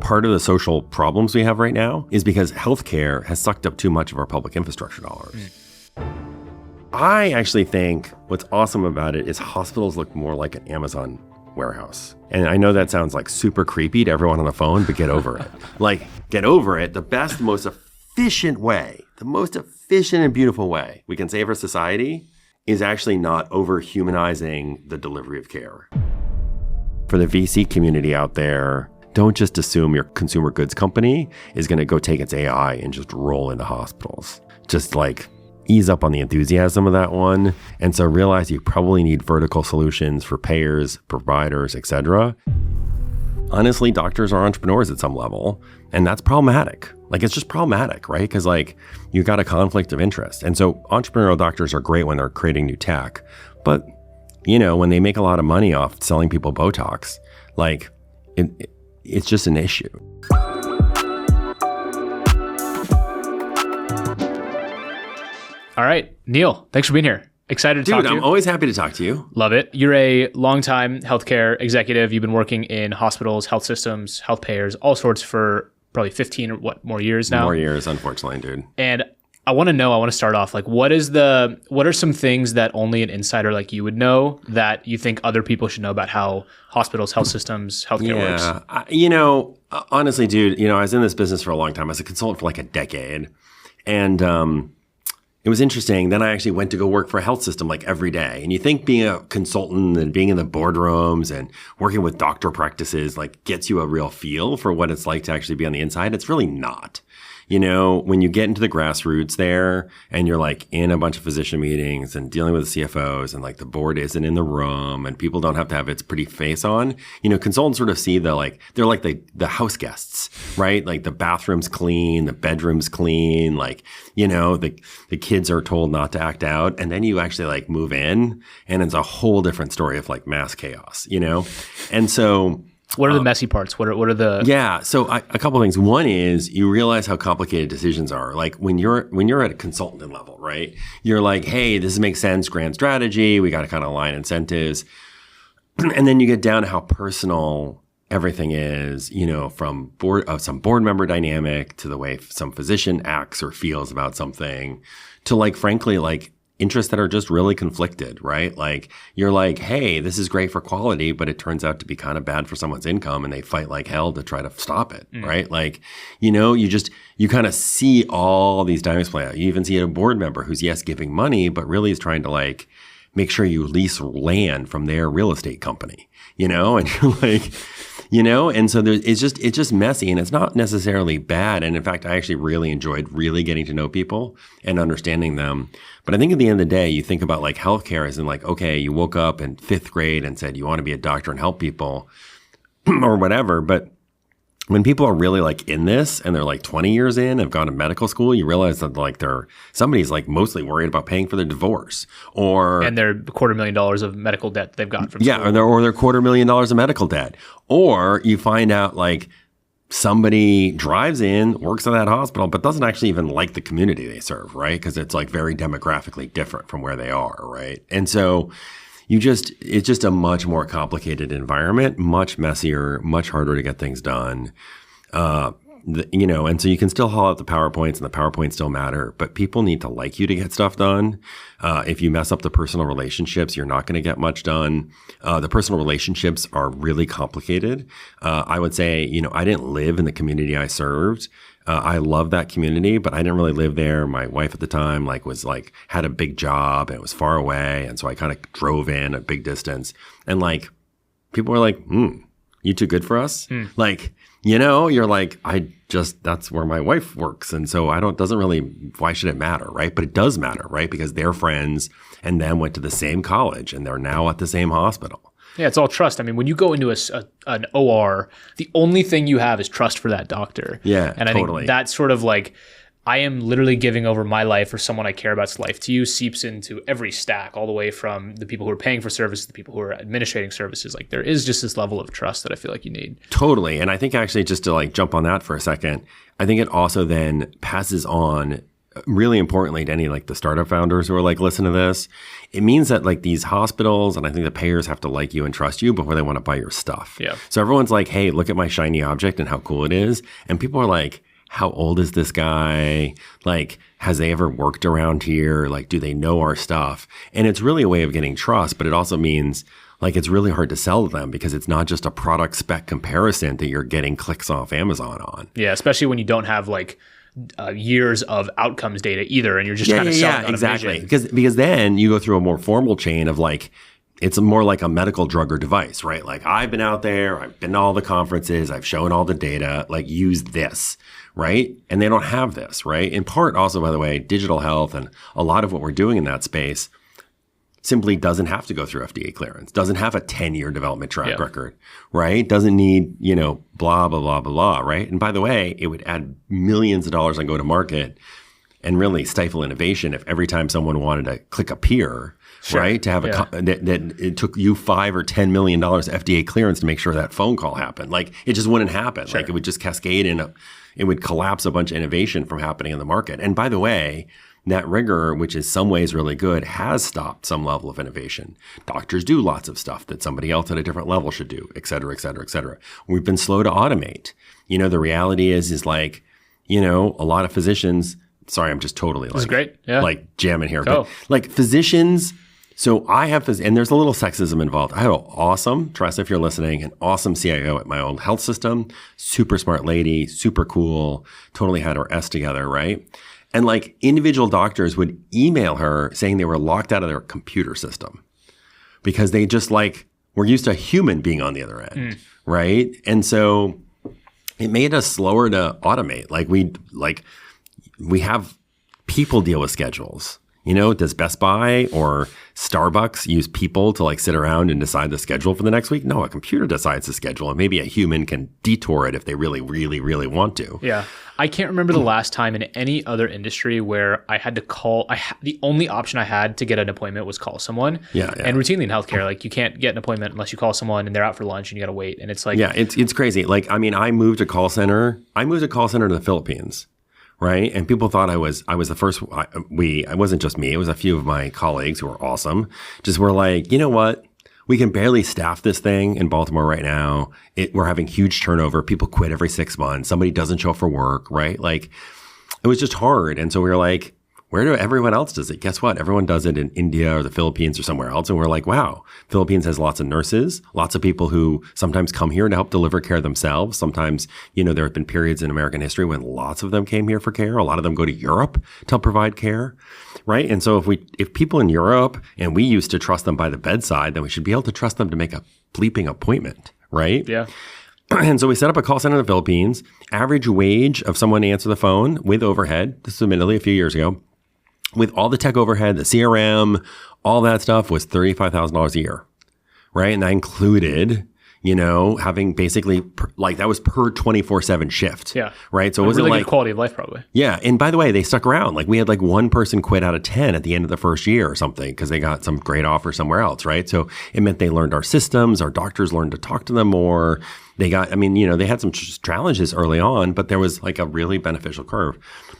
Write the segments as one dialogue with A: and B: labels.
A: part of the social problems we have right now is because healthcare has sucked up too much of our public infrastructure dollars. I actually think what's awesome about it is hospitals look more like an Amazon warehouse. And I know that sounds like super creepy to everyone on the phone, but get over it. Like, get over it. The best, most efficient way, the most efficient and beautiful way we can save our society is actually not over-humanizing the delivery of care. For the VC community out there, don't just assume your consumer goods company is going to go take its AI and just roll into hospitals. Just like ease up on the enthusiasm of that one. And so realize you probably need vertical solutions for payers, providers, etc. Honestly, doctors are entrepreneurs at some level, and that's problematic. Like, it's just problematic, right? Because like you got a conflict of interest. And so entrepreneurial doctors are great when they're creating new tech, but you know, when they make a lot of money off selling people Botox, like it's just an issue.
B: All right, Neil, thanks for being here. Excited to talk to you.
A: Dude, I'm always happy to talk to you.
B: Love it. You're a longtime healthcare executive. You've been working in hospitals, health systems, health payers, all sorts for probably 15 or more years now?
A: More years, unfortunately, dude.
B: And I want to start off, like, what are some things that only an insider like you would know that you think other people should know about how hospitals, health systems, healthcare works?
A: Honestly, dude, I was in this business for a long time. I was a consultant for like a decade. And it was interesting. Then I actually went to go work for a health system like every day. And you think being a consultant and being in the boardrooms and working with doctor practices like gets you a real feel for what it's like to actually be on the inside. It's really not. When you get into the grassroots there and you're like in a bunch of physician meetings and dealing with the CFOs and like the board isn't in the room and people don't have to have its pretty face on, consultants sort of see they're like the house guests, right? Like the bathroom's clean, the bedroom's clean, like, the kids are told not to act out. And then you actually like move in and it's a whole different story of like mass chaos, And so
B: what are the messy parts? What are the...
A: Yeah. So a couple of things. One is you realize how complicated decisions are. Like when you're at a consultant level, right? You're like, hey, this makes sense, grand strategy. We got to kind of align incentives. And then you get down to how personal everything is, from some board member dynamic to the way some physician acts or feels about something to like, frankly, like interests that are just really conflicted, right? Like you're like, hey, this is great for quality, but it turns out to be kind of bad for someone's income and they fight like hell to try to stop it, right? Like, you kind of see all these dynamics play out. You even see a board member who's, yes, giving money, but really is trying to like make sure you lease land from their real estate company, and you're like, and so it's just messy and it's not necessarily bad. And in fact, I actually really enjoyed really getting to know people and understanding them. But I think at the end of the day, you think about like healthcare as in like, okay, you woke up in 5th grade and said you want to be a doctor and help people or whatever. But when people are really like in this and they're like 20 years in, have gone to medical school, you realize that like somebody's like mostly worried about paying for their divorce
B: and their $250,000 of medical debt they've got from school.
A: Or their $250,000 of medical debt. Or you find out like somebody drives in, works at that hospital, but doesn't actually even like the community they serve, right? Because it's like very demographically different from where they are, right? And so it's just a much more complicated environment, much messier, much harder to get things done. And so you can still haul out the PowerPoints and the PowerPoints still matter, but people need to like you to get stuff done. If you mess up the personal relationships, you're not going to get much done. The personal relationships are really complicated. I would say, I didn't live in the community I served. I love that community, but I didn't really live there. My wife at the time had a big job and it was far away. And so I kind of drove in a big distance and like people were like, you too good for us? Like, you're like, that's where my wife works. And so why should it matter? Right. But it does matter, right? Because they're friends and then went to the same college and they're now at the same hospital.
B: Yeah, it's all trust. I mean, when you go into an OR, the only thing you have is trust for that doctor.
A: Yeah,
B: and I think that's sort of like, I am literally giving over my life or someone I care about's life to you seeps into every stack, all the way from the people who are paying for services, the people who are administrating services. Like there is just this level of trust that I feel like you need.
A: Totally. And I think actually just to like jump on that for a second, I think it also then passes on really importantly to any like the startup founders who are like, listen to this, it means that like these hospitals and I think the payers have to like you and trust you before they want to buy your stuff.
B: Yeah.
A: So everyone's like, hey, look at my shiny object and how cool it is. And people are like, how old is this guy? Like, has they ever worked around here? Like, do they know our stuff? And it's really a way of getting trust, but it also means like it's really hard to sell to them because it's not just a product spec comparison that you're getting clicks off Amazon on.
B: Yeah, especially when you don't have like years of outcomes data either, and you're just kind of selling on
A: exactly.
B: a vision.
A: Because then you go through a more formal chain of like, it's more like a medical drug or device, right? Like I've been out there, I've been to all the conferences, I've shown all the data, like use this, right? And they don't have this, right? In part also, by the way, digital health and a lot of what we're doing in that space simply doesn't have to go through FDA clearance, doesn't have a 10-year development track record, right? Doesn't need, blah, blah, blah, blah, blah, right? And by the way, it would add millions of dollars on go-to-market and really stifle innovation if every time someone wanted to click a peer, right, to have that it took you $5 or $10 million FDA clearance to make sure that phone call happened. Like it just wouldn't happen. Like it would just cascade it would collapse a bunch of innovation from happening in the market. And by the way, that rigor, which is some ways really good, has stopped some level of innovation. Doctors do lots of stuff that somebody else at a different level should do, et cetera, et cetera, et cetera. We've been slow to automate. The reality is like, a lot of physicians, sorry, I'm just totally
B: This is great. Yeah.
A: like jamming here. But like physicians, so I have, and there's a little sexism involved. I had an awesome, trust if you're listening, an awesome CIO at my old health system, super smart lady, super cool, totally had her S together, right? And like individual doctors would email her saying they were locked out of their computer system because they just like were used to a human being on the other end, right? And so it made us slower to automate. Like we have people deal with schedules. Does Best Buy or Starbucks use people to like sit around and decide the schedule for the next week? No, a computer decides the schedule and maybe a human can detour it if they really, really, really want to.
B: Yeah. I can't remember the last time in any other industry where I had to call. The only option I had to get an appointment was call someone.
A: Yeah.
B: And routinely in healthcare, like you can't get an appointment unless you call someone and they're out for lunch and you got to wait. And it's like,
A: yeah, it's crazy. Like, I mean, I moved a call center to the Philippines. Right. And people thought I was the first, it wasn't just me. It was a few of my colleagues who were awesome. Just were like, you know what? We can barely staff this thing in Baltimore right now. We're having huge turnover. People quit every 6 months. Somebody doesn't show up for work. Right. Like it was just hard. And so we were like, where do everyone else does it? Guess what? Everyone does it in India or the Philippines or somewhere else. And we're like, wow, Philippines has lots of nurses, lots of people who sometimes come here to help deliver care themselves. Sometimes, there have been periods in American history when lots of them came here for care. A lot of them go to Europe to help provide care, right? And so if people in Europe, and we used to trust them by the bedside, then we should be able to trust them to make a bleeping appointment, right?
B: Yeah.
A: And so we set up a call center in the Philippines. Average wage of someone to answer the phone with overhead, this was admittedly a few years ago, with all the tech overhead, the CRM, all that stuff was $35,000 a year, right? And that included, having basically that was per 24/7 shift.
B: Yeah.
A: Right. So
B: it
A: it wasn't
B: really
A: like
B: good quality of life, probably.
A: Yeah. And by the way, they stuck around. Like we had like one person quit out of 10 at the end of the first year or something because they got some great offer somewhere else. Right. So it meant they learned our systems. Our doctors learned to talk to them more. They had some challenges early on, but there was like a really beneficial curve.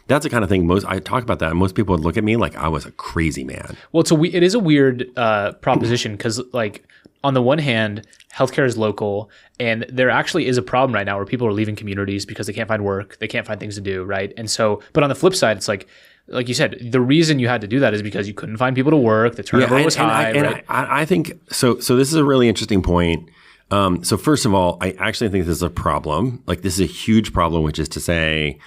A: That's the kind of thing I talk about that. And most people would look at me like I was a crazy man.
B: Well, it is a weird proposition because like on the one hand, healthcare is local and there actually is a problem right now where people are leaving communities because they can't find work. They can't find things to do. Right. And so, but on the flip side, it's like you said, the reason you had to do that is because you couldn't find people to work. The turnover was high. Right?
A: I think so. So this is a really interesting point. So first of all, I actually think this is a problem. Like this is a huge problem, which is to say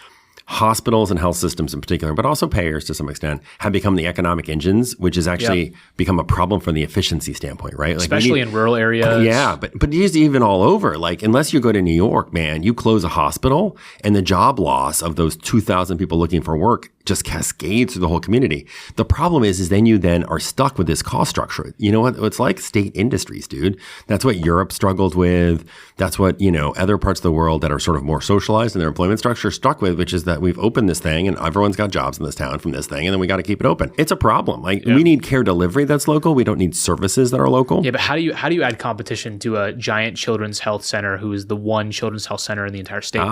A: hospitals and health systems in particular, but also payers to some extent, have become the economic engines, which has actually become a problem from the efficiency standpoint, right? Like
B: especially in rural areas.
A: Yeah, but it is even all over. Like unless you go to New York, man, you close a hospital and the job loss of those 2,000 people looking for work just cascades through the whole community. The problem is then you then are stuck with this cost structure. You know what? It's like state industries, dude. That's what Europe struggled with. That's what, other parts of the world that are sort of more socialized in their employment structure stuck with, which is that we've opened this thing and everyone's got jobs in this town from this thing and then we got to keep it open. It's a problem. Like we need care delivery that's local. We don't need services that are local.
B: Yeah, but how do you add competition to a giant children's health center who is the one children's health center in the entire state?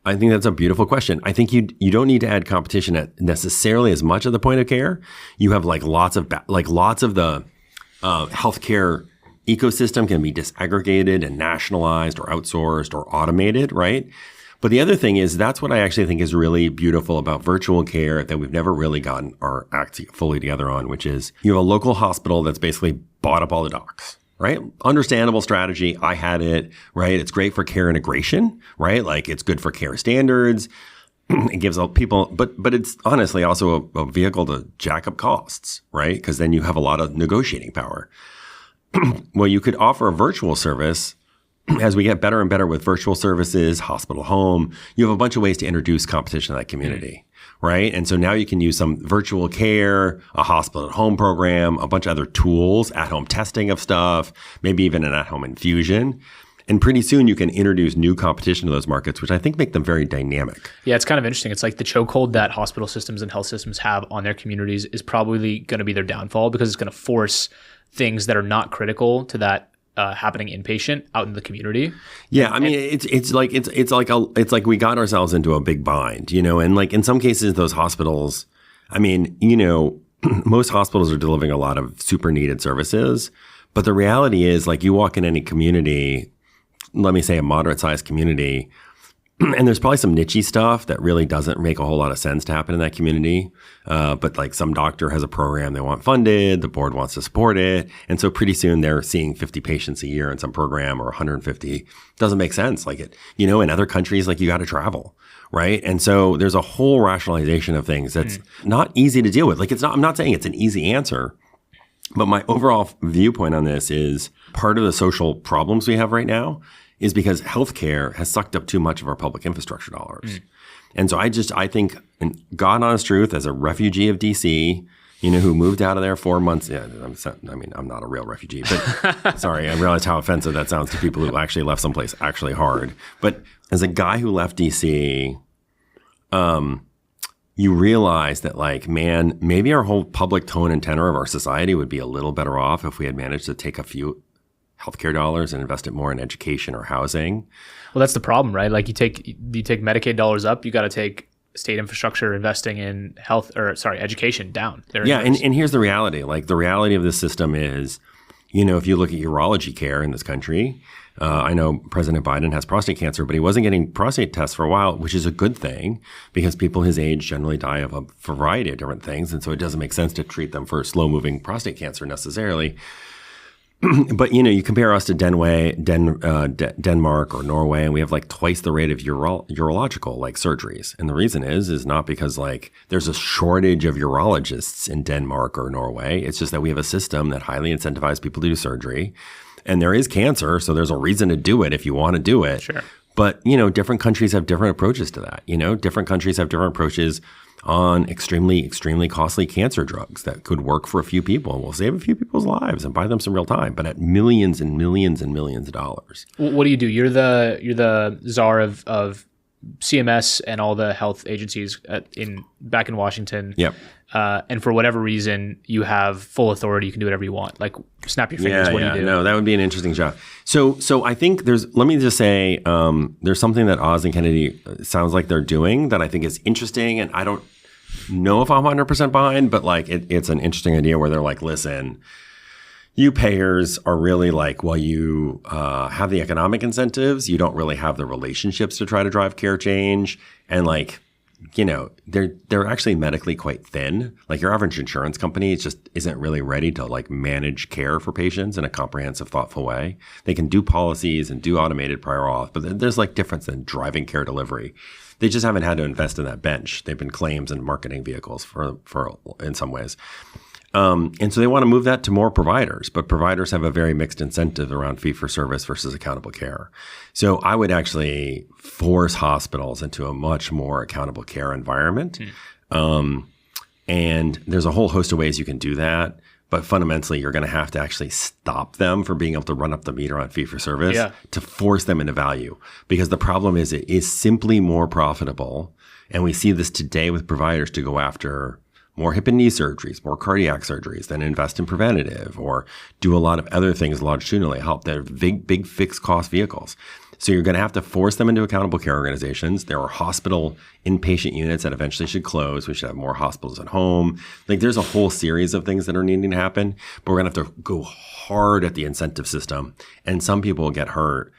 A: I think that's a beautiful question. I think you don't need to add competition at necessarily as much at the point of care. You have like lots of the healthcare ecosystem can be disaggregated and nationalized or outsourced or automated, right? But the other thing is that's what I actually think is really beautiful about virtual care that we've never really gotten our act fully together on, which is you have a local hospital that's basically bought up all the docs. Right? Understandable strategy. I had it, right? It's great for care integration, right? Like it's good for care standards. It gives people, but it's honestly also a vehicle to jack up costs, right? Because then you have a lot of negotiating power. Well, you could offer a virtual service as we get better and better with virtual services, hospital home. You have a bunch of ways to introduce competition to that community. Right. And so now you can use some virtual care, a hospital at home program, a bunch of other tools, at home testing of stuff, maybe even an at home infusion. And pretty soon you can introduce new competition to those markets, which I think make them very dynamic.
B: Yeah, it's kind of interesting. It's like the chokehold that hospital systems and health systems have on their communities is probably going to be their downfall because it's going to force things that are not critical to that happening inpatient out in the community.
A: Yeah, I mean, it's like we got ourselves into a big bind, and like in some cases, those hospitals, I mean, most hospitals are delivering a lot of super needed services, but the reality is like you walk in any community, let me say a moderate sized community, and there's probably some niche-y stuff that really doesn't make a whole lot of sense to happen in that community. But like some doctor has a program they want funded, the board wants to support it. And so pretty soon they're seeing 50 patients a year in some program or 150. Doesn't make sense. Like it, in other countries, like you got to travel, right? And so there's a whole rationalization of things that's not easy to deal with. Like I'm not saying it's an easy answer, but my overall viewpoint on this is part of the social problems we have right now is because healthcare has sucked up too much of our public infrastructure dollars. And so I think, in God honest truth, as a refugee of DC, who moved out of there 4 months. Yeah, I'm not a real refugee, but sorry, I realize how offensive that sounds to people who actually left someplace actually hard. But as a guy who left DC, you realize that like, man, maybe our whole public tone and tenor of our society would be a little better off if we had managed to take a few healthcare dollars and invest it more in education or housing.
B: Well, that's the problem, right? Like you take Medicaid dollars up, you got to take state infrastructure investing in education down.
A: Yeah, and here's the reality. Like the reality of this system is, if you look at urology care in this country, I know President Biden has prostate cancer, but he wasn't getting prostate tests for a while, which is a good thing because people his age generally die of a variety of different things. And so it doesn't make sense to treat them for slow-moving prostate cancer necessarily. But, you compare us to Denmark or Norway, and we have like twice the rate of urological like surgeries. And the reason is not because like there's a shortage of urologists in Denmark or Norway. It's just that we have a system that highly incentivizes people to do surgery. And there is cancer, so there's a reason to do it if you want to do it.
B: Sure.
A: But, different countries have different approaches to that. Different countries have different approaches on extremely, extremely costly cancer drugs that could work for a few people and will save a few people's lives and buy them some real time, but at millions and millions and millions of dollars.
B: What do you do? You're the czar of CMS and all the health agencies back in Washington.
A: Yep.
B: And for whatever reason, you have full authority. You can do whatever you want. Like snap your fingers. What do you do?
A: No, that would be an interesting job. So I think let me just say, there's something that Oz and Kennedy sounds like they're doing that I think is interesting. And I don't know if I'm 100% behind, but like it's an interesting idea where they're like, listen, you payers are really like, well, you have the economic incentives. You don't really have the relationships to try to drive care change. And like, they're actually medically quite thin. Like your average insurance company just isn't really ready to like manage care for patients in a comprehensive, thoughtful way. They can do policies and do automated prior auth, but there's like difference in driving care delivery. They just haven't had to invest in that bench. They've been claims and marketing vehicles for in some ways. And so they want to move that to more providers, but providers have a very mixed incentive around fee-for-service versus accountable care. So I would actually force hospitals into a much more accountable care environment. And there's a whole host of ways you can do that. But fundamentally, you're going to have to actually stop them from being able to run up the meter on fee-for-service to force them into value. Because the problem is it is simply more profitable. And we see this today with providers to go after more hip and knee surgeries, more cardiac surgeries, than invest in preventative or do a lot of other things longitudinally help. They're big fixed cost vehicles. So you're going to have to force them into accountable care organizations. There are hospital inpatient units that eventually should close. We should have more hospitals at home. Like there's a whole series of things that are needing to happen, but we're going to have to go hard at the incentive system, and some people will get hurt.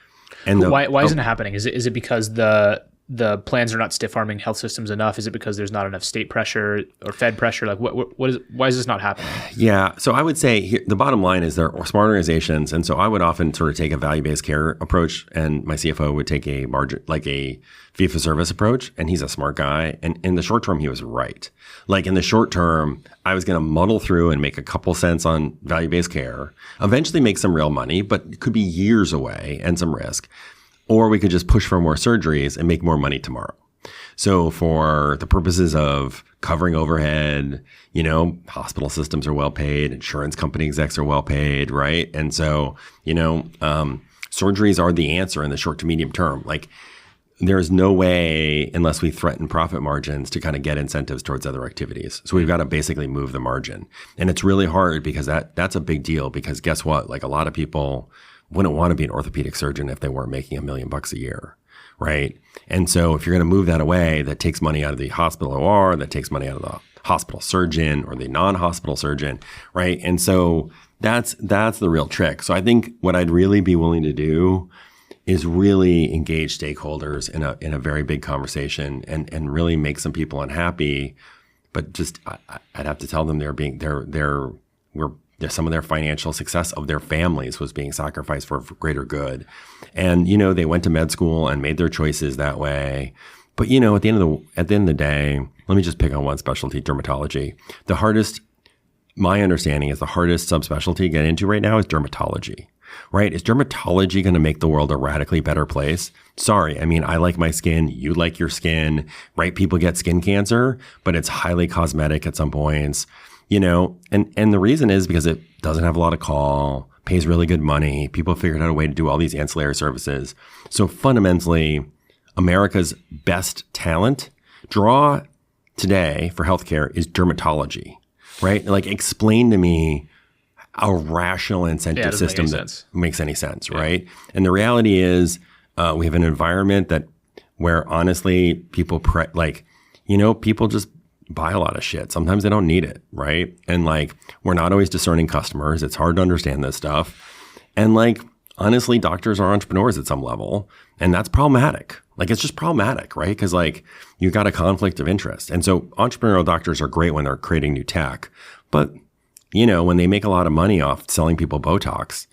A: And
B: why isn't it happening? Is it because the plans are not stiff-arming health systems enough? Is it because there's not enough state pressure or Fed pressure? Like, why is this not happening?
A: Yeah. So I would say the bottom line is they're smart organizations. And so I would often sort of take a value-based care approach, and my CFO would take a fee-for-service approach. And he's a smart guy. And in the short term, he was right. Like in the short term, I was going to muddle through and make a couple cents on value-based care, eventually make some real money, but it could be years away and some risk. Or we could just push for more surgeries and make more money tomorrow. So for the purposes of covering overhead, hospital systems are well paid, insurance company execs are well paid, right? And so, surgeries are the answer in the short to medium term. Like there's no way, unless we threaten profit margins, to kind of get incentives towards other activities. So we've got to basically move the margin. And it's really hard because that's a big deal, because guess what? Like a lot of people wouldn't want to be an orthopedic surgeon if they weren't making $1 million a year, right? And so if you're going to move that away, that takes money out of the hospital OR, that takes money out of the hospital surgeon or the non-hospital surgeon, right? And so that's the real trick. So I think what I'd really be willing to do is really engage stakeholders in a very big conversation and really make some people unhappy. But just I'd have to tell them some of their financial success of their families was being sacrificed for greater good. And, they went to med school and made their choices that way. But, at the end of the day, let me just pick on one specialty, dermatology. My understanding is the hardest subspecialty to get into right now is dermatology, right? Is dermatology going to make the world a radically better place? Sorry. I mean, I like my skin. You like your skin, right? People get skin cancer, but it's highly cosmetic at some points. And the reason is because it doesn't have a lot of call, pays really good money. People figured out a way to do all these ancillary services. So fundamentally, America's best talent draw today for healthcare is dermatology, right? Like explain to me a rational incentive system that makes any sense, right? And the reality is we have an environment where honestly people people just buy a lot of shit. Sometimes they don't need it, right? And we're not always discerning customers. It's hard to understand this stuff. And honestly, doctors are entrepreneurs at some level, and that's problematic. It's just problematic, right? Because you've got a conflict of interest. And so entrepreneurial doctors are great when they're creating new tech, but when they make a lot of money off selling people Botox,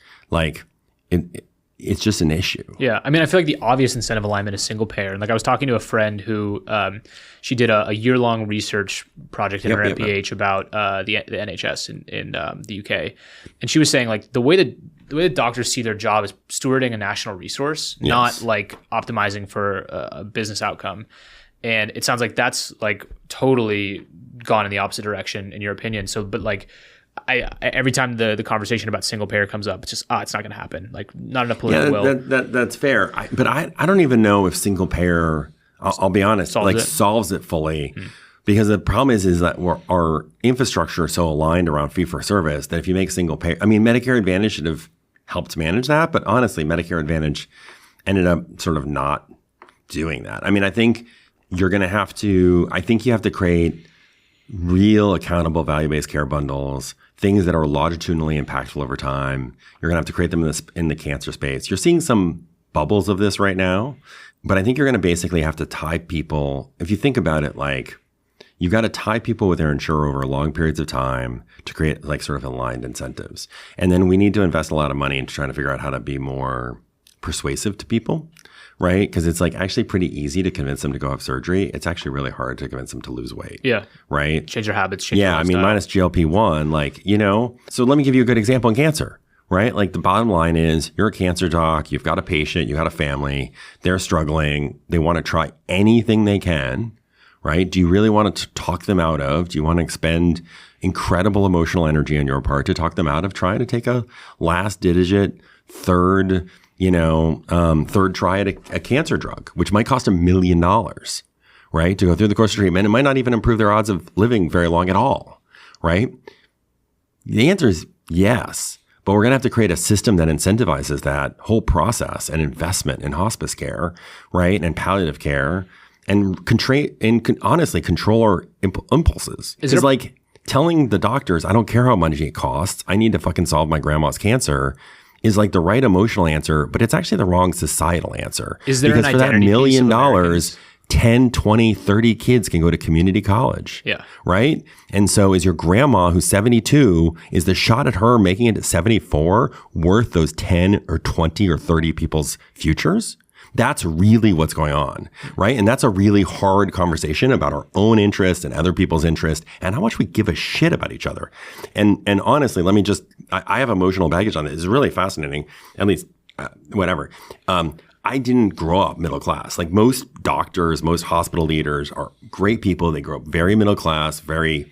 A: it's just an issue.
B: Yeah. I mean, I feel like the obvious incentive alignment is single payer. And I was talking to a friend who she did a year-long research project in her MPH about the NHS in the UK. And she was saying the way that doctors see their job is stewarding a national resource, not optimizing for a business outcome. And it sounds like that's totally gone in the opposite direction in your opinion. So, but I every time the conversation about single payer comes up, it's just it's not going to happen. Not enough political will.
A: That's fair. But I don't even know if single payer, I'll be honest, solves it fully. Because the problem is that our infrastructure is so aligned around fee for service that if you make single payer, I mean, Medicare Advantage should have helped manage that. But honestly, Medicare Advantage ended up sort of not doing that. I mean, I think you have to create real accountable value-based care bundles, things that are longitudinally impactful over time. You're going to have to create them in the cancer space. You're seeing some bubbles of this right now, but I think you're going to basically have to tie people. If you think about it, you've got to tie people with their insurer over long periods of time to create sort of aligned incentives. And then we need to invest a lot of money into trying to figure out how to be more persuasive to people, right? Because it's actually pretty easy to convince them to go have surgery. It's actually really hard to convince them to lose weight. Yeah. Right?
B: Change their habits, change their lifestyle.
A: I mean, minus GLP-1, So let me give you a good example in cancer, right? The bottom line is you're a cancer doc, you've got a patient, you got a family, they're struggling, they want to try anything they can, right? Do you really want to talk them out of? Do you want to expend incredible emotional energy on your part to talk them out of trying to take a last digit, third try at a cancer drug, which might cost $1 million, right? To go through the course of treatment. It might not even improve their odds of living very long at all, right? The answer is yes. But we're going to have to create a system that incentivizes that whole process and investment in hospice care, right? And palliative care, and honestly control our impulses. It's like telling the doctors, I don't care how much it costs, I need to fucking solve my grandma's cancer, is like the right emotional answer, but it's actually the wrong societal answer.
B: Is there
A: because
B: an
A: for that $1 million,
B: Americans?
A: 10, 20, 30 kids can go to community college.
B: Yeah.
A: Right? And so is your grandma, who's 72, is the shot at her making it at 74 worth those 10 or 20 or 30 people's futures? That's really what's going on, right? And that's a really hard conversation about our own interest and other people's interest and how much we give a shit about each other. And honestly, let me just, I have emotional baggage on this. It's really fascinating, at least, whatever. I didn't grow up middle class. Like most doctors, most hospital leaders are great people. They grow up very middle class, very,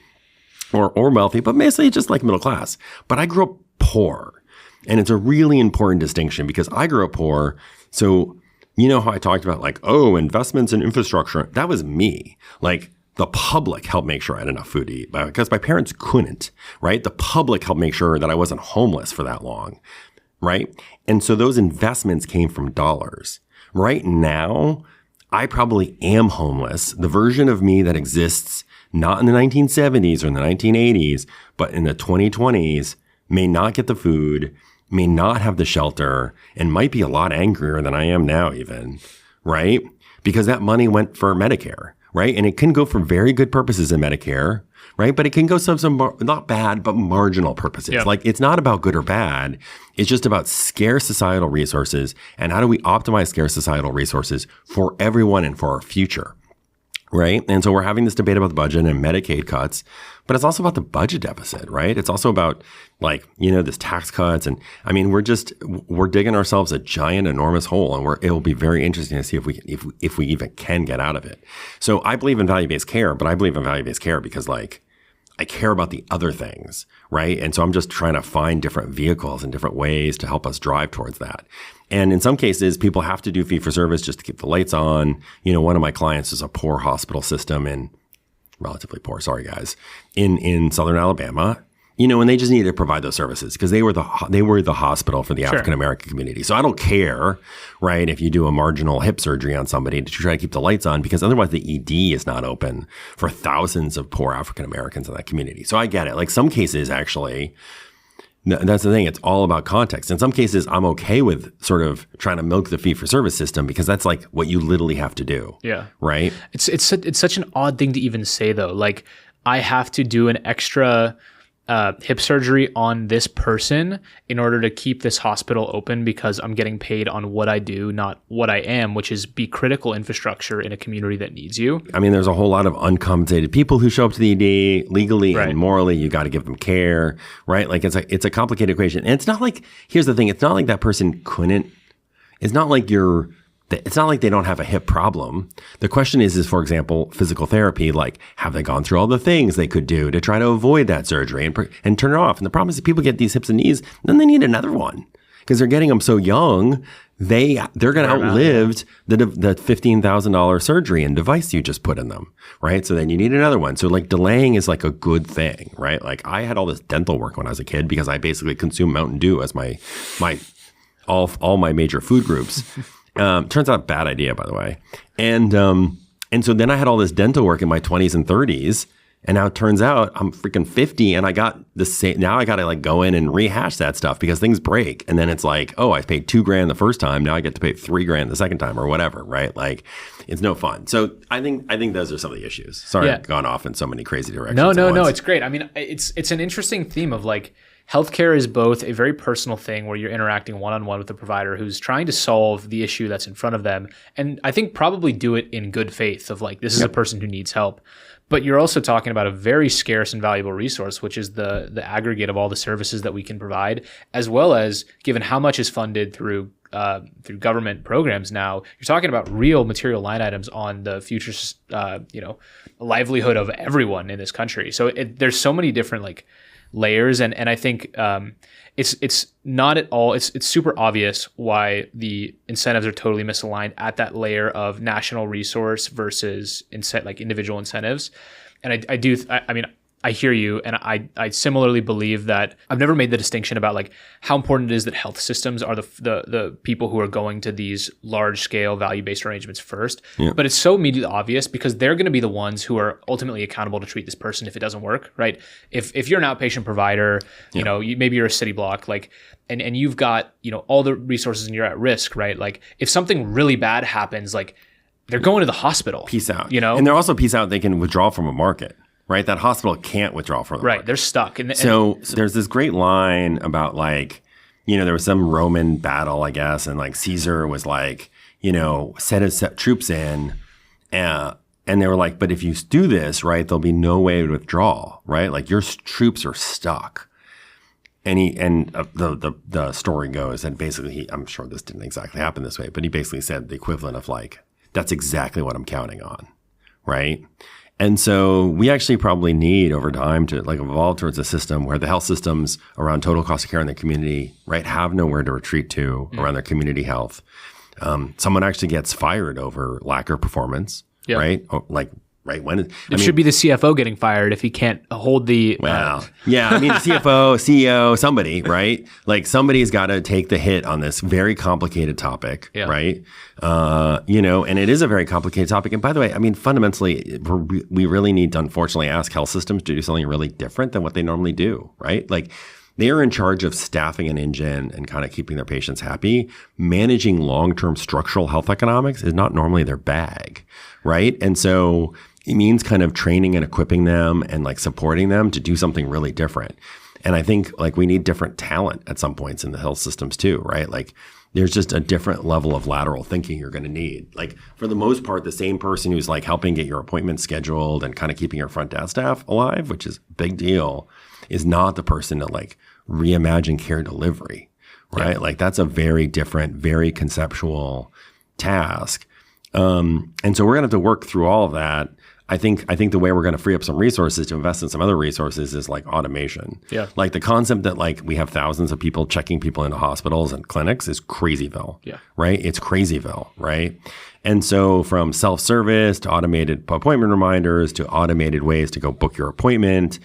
A: or wealthy, but basically just like middle class. But I grew up poor. And it's a really important distinction because I grew up poor. So, you know how I talked about like, oh, investments in infrastructure? That was me. Like the public helped make sure I had enough food to eat because my parents couldn't, right? The public helped make sure that I wasn't homeless for that long, right? And so those investments came from dollars. Right now, I probably am homeless. The version of me that exists not in the 1970s or in the 1980s, but in the 2020s may not get the food, may not have the shelter, and might be a lot angrier than I am now even, right? Because that money went for Medicare, right? And it can go for very good purposes in Medicare, right? But it can go some not bad, but marginal purposes.
B: Yeah.
A: Like it's not about good or bad. It's just about scarce societal resources and how do we optimize scarce societal resources for everyone and for our future, right? And so we're having this debate about the budget and Medicaid cuts, but it's also about the budget deficit, right? It's also about like, you know, this tax cuts. And I mean, we're digging ourselves a giant, enormous hole, and it'll be very interesting to see if we even can get out of it. So I believe in value-based care, but I believe in value-based care because like, I care about the other things, right? And so I'm just trying to find different vehicles and different ways to help us drive towards that. And in some cases, people have to do fee for service just to keep the lights on. You know, one of my clients is a poor hospital system relatively poor, sorry guys, in Southern Alabama, you know, and they just needed to provide those services because they were the hospital for the African American community. So I don't care, right, if you do a marginal hip surgery on somebody to try to keep the lights on because otherwise the ED is not open for thousands of poor African Americans in that community. So I get it. Like some cases actually, that's the thing. It's all about context. In some cases, I'm okay with sort of trying to milk the fee for service system because that's like what you literally have to do. Yeah. Right.
B: It's such an odd thing to even say though. Like I have to do an extra hip surgery on this person in order to keep this hospital open because I'm getting paid on what I do, not what I am, which is be critical infrastructure in a community that needs you.
A: I mean, there's a whole lot of uncompensated people who show up to the ED legally and morally. You got to give them care, right? Like it's a complicated equation. And it's not like, here's the thing. It's not like that person couldn't, it's not like they don't have a hip problem. The question is for example, physical therapy, like have they gone through all the things they could do to try to avoid that surgery and turn it off? And the problem is that people get these hips and knees, then they need another one because they're getting them so young. They're going to outlive the $15,000 surgery and device you just put in them, right? So then you need another one. So like delaying is like a good thing, right? Like I had all this dental work when I was a kid because I basically consumed Mountain Dew as my all my major food groups. Turns out bad idea, by the way. And so then I had all this dental work in my 20s and 30s. And now it turns out I'm freaking 50 and I got the same. Now I got to like go in and rehash that stuff because things break. And then it's like, oh, I paid $2,000 the first time. Now I get to pay $3,000 the second time or whatever. Right. Like it's no fun. So I think those are some of the issues. Sorry, I've gone off in so many crazy directions.
B: No. It's great. I mean, it's an interesting theme of like, healthcare is both a very personal thing where you're interacting one-on-one with the provider who's trying to solve the issue that's in front of them. And I think probably do it in good faith of like, this is a person who needs help. But you're also talking about a very scarce and valuable resource, which is the aggregate of all the services that we can provide, as well as given how much is funded through government programs now, you're talking about real material line items on the future, livelihood of everyone in this country. So there's so many different like layers, and I think it's not at all. It's super obvious why the incentives are totally misaligned at that layer of national resource versus individual incentives. And I mean, I hear you. And I similarly believe that I've never made the distinction about like how important it is that health systems are the people who are going to these large scale value-based arrangements first.
A: Yeah.
B: But it's so immediately obvious because they're going to be the ones who are ultimately accountable to treat this person if it doesn't work, right? If you're an outpatient provider, you know, maybe you're a city block, like, and you've got, you know, all the resources and you're at risk, right? Like if something really bad happens, like they're going to the hospital.
A: Peace out.
B: You know?
A: And they're also peace out, they can withdraw from a market. Right, that hospital can't withdraw from the
B: right.
A: market.
B: They're stuck.
A: So there's this great line about like, you know, there was some Roman battle, I guess, and like Caesar was like, you know, set troops in, and they were like, but if you do this, right, there'll be no way to withdraw, right? Like your troops are stuck. And the story goes, and basically, I'm sure this didn't exactly happen this way, but he basically said the equivalent of like, that's exactly what I'm counting on, right? And so we actually probably need over time to like evolve towards a system where the health systems around total cost of care in the community, right, have nowhere to retreat to around their community health. Someone actually gets fired over lack of performance, right? Or like, right when
B: it should be the CFO getting fired if he can't hold the.
A: Well, yeah, I mean, the CFO, CEO, somebody, right? Like somebody's got to take the hit on this very complicated topic, right? You know, and it is a very complicated topic. And by the way, I mean, fundamentally, we really need to unfortunately ask health systems to do something really different than what they normally do, right? Like they are in charge of staffing an engine and kind of keeping their patients happy. Managing long-term structural health economics is not normally their bag, right? And so it means kind of training and equipping them and like supporting them to do something really different. And I think like we need different talent at some points in the health systems too, right? Like there's just a different level of lateral thinking you're going to need. Like for the most part, the same person who's like helping get your appointments scheduled and kind of keeping your front desk staff alive, which is a big deal, is not the person to like reimagine care delivery, right? Like that's a very different, very conceptual task. And so we're going to have to work through all of that. I think the way we're going to free up some resources to invest in some other resources is like automation. Yeah. Like the concept that like we have thousands of people checking people into hospitals and clinics is crazyville. Yeah. Right? It's crazyville, right? And so from self-service to automated appointment reminders to automated ways to go book your appointment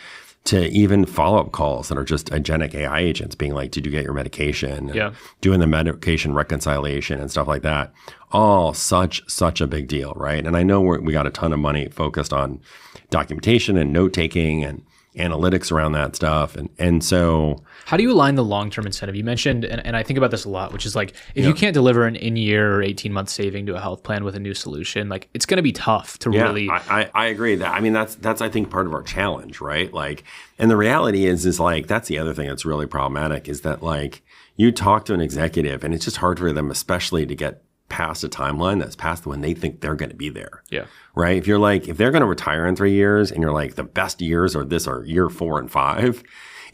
A: to even follow-up calls that are just agentic AI agents being like, did you get your medication? Yeah. Doing the medication reconciliation and stuff like that. All such a big deal, right? And I know we got a ton of money focused on documentation and note-taking and analytics around that stuff. And so
B: how do you align the long-term incentive? You mentioned, and I think about this a lot, which is like, if you can't deliver an in-year or 18-month saving to a health plan with a new solution, like it's going to be tough to really.
A: I agree that. I mean, that's I think part of our challenge, right? Like, and the reality is like, that's the other thing that's really problematic is that like you talk to an executive and it's just hard for them, especially to get past a timeline that's past when they think they're going to be there. Yeah. Right. If you're like, if they're going to retire in 3 years and you're like the best years are year 4 and 5,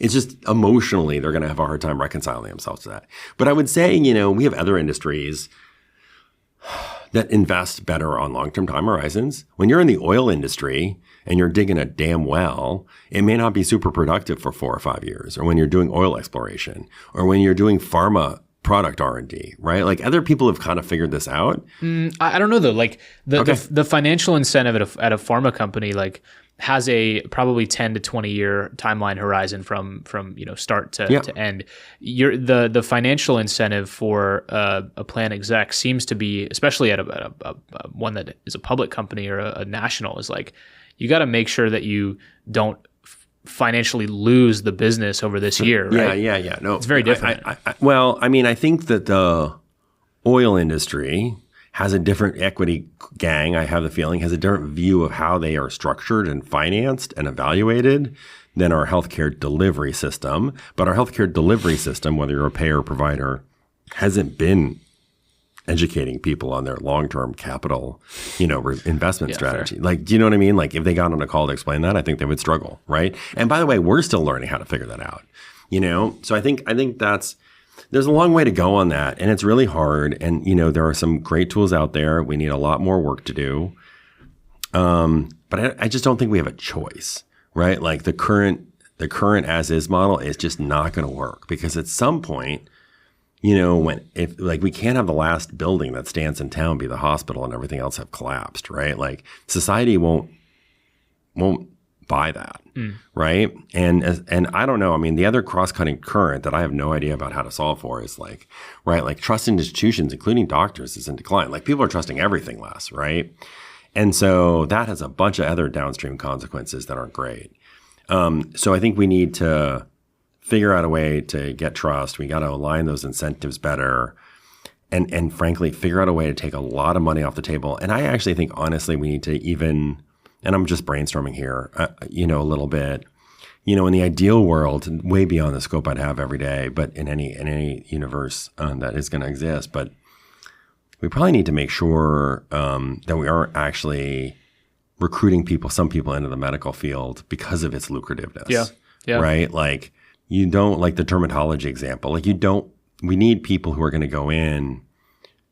A: it's just emotionally, they're going to have a hard time reconciling themselves to that. But I would say, you know, we have other industries that invest better on long-term time horizons. When you're in the oil industry and you're digging a damn well, it may not be super productive for 4 or 5 years, or when you're doing oil exploration, or when you're doing pharma product R&D, right? Like other people have kind of figured this out.
B: I don't know though. Like the financial incentive at a pharma company, like has a probably 10 to 20 year timeline horizon from you know start to end. The financial incentive for a plan exec seems to be, especially at a one that is a public company or a national, is like you got to make sure that you don't financially lose the business over this year, right?
A: Yeah. No,
B: it's very different.
A: Well, I mean, I think that the oil industry has a different equity gang, I have the feeling, has a different view of how they are structured and financed and evaluated than our healthcare delivery system. But our healthcare delivery system, whether you're a payer or provider, hasn't been educating people on their long-term capital, you know, investment strategy. Fair. Like, do you know what I mean? Like if they got on a call to explain that, I think they would struggle, right? And by the way, we're still learning how to figure that out, you know? So I think there's a long way to go on that, and it's really hard. And, you know, there are some great tools out there. We need a lot more work to do. But I just don't think we have a choice, right? Like the current as-is model is just not going to work because at some point, you know, if we can't have the last building that stands in town be the hospital and everything else have collapsed, right? Like society won't buy that, right? And I don't know. I mean, the other cross-cutting current that I have no idea about how to solve for is like, right, like trust in institutions, including doctors, is in decline. Like people are trusting everything less, right? And so that has a bunch of other downstream consequences that aren't great. So I think we need to figure out a way to get trust. We got to align those incentives better. And frankly, figure out a way to take a lot of money off the table. And I actually think, honestly, we need to even, and I'm just brainstorming here, a little bit, in the ideal world, way beyond the scope I'd have every day, but in any universe that is going to exist. But we probably need to make sure that we aren't actually recruiting some people into the medical field because of its lucrativeness. Yeah. Right? Like you don't, like the dermatology example, like we need people who are going to go in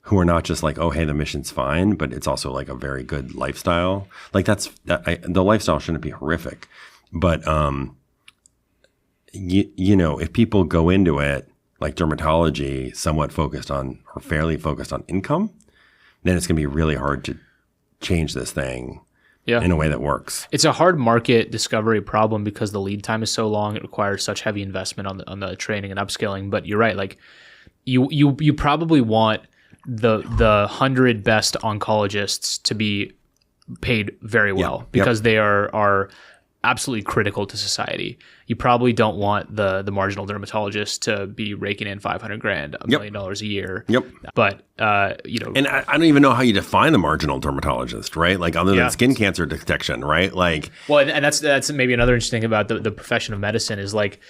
A: who are not just like, oh, hey, the mission's fine, but it's also like a very good lifestyle. Like the lifestyle shouldn't be horrific. But, if people go into it like dermatology, somewhat focused on or fairly focused on income, then it's going to be really hard to change this thing in a way that works.
B: It's a hard market discovery problem because the lead time is so long. It requires such heavy investment on the training and upskilling. But you're right. Like you probably want the 100 best oncologists to be paid very well because they are absolutely critical to society. You probably don't want the marginal dermatologist to be raking in $500,000, $1 million a year.
A: Yep.
B: But
A: and I don't even know how you define the marginal dermatologist, right? Like other than skin cancer detection, right? Like,
B: well, and that's maybe another interesting thing about the profession of medicine is like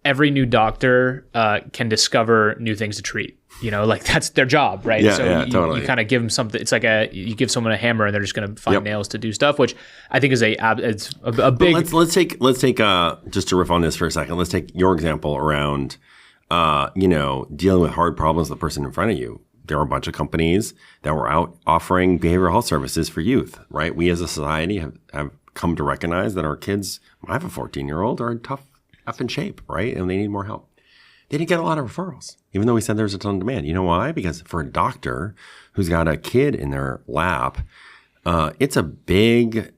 B: every new doctor can discover new things to treat. Like that's their job, right?
A: Yeah,
B: so
A: totally.
B: You kind of give them something. It's like you give someone a hammer and they're just going to find nails to do stuff, which I think is it's a big.
A: But let's take just to riff on this for a second. Let's take your example around, dealing with hard problems with the person in front of you. There are a bunch of companies that were out offering behavioral health services for youth, right? We as a society have come to recognize that our kids, I have a 14-year-old, are in tough effing shape, right? And they need more help. They didn't get a lot of referrals, even though we said there's a ton of demand. You know why? Because for a doctor who's got a kid in their lap, it's a big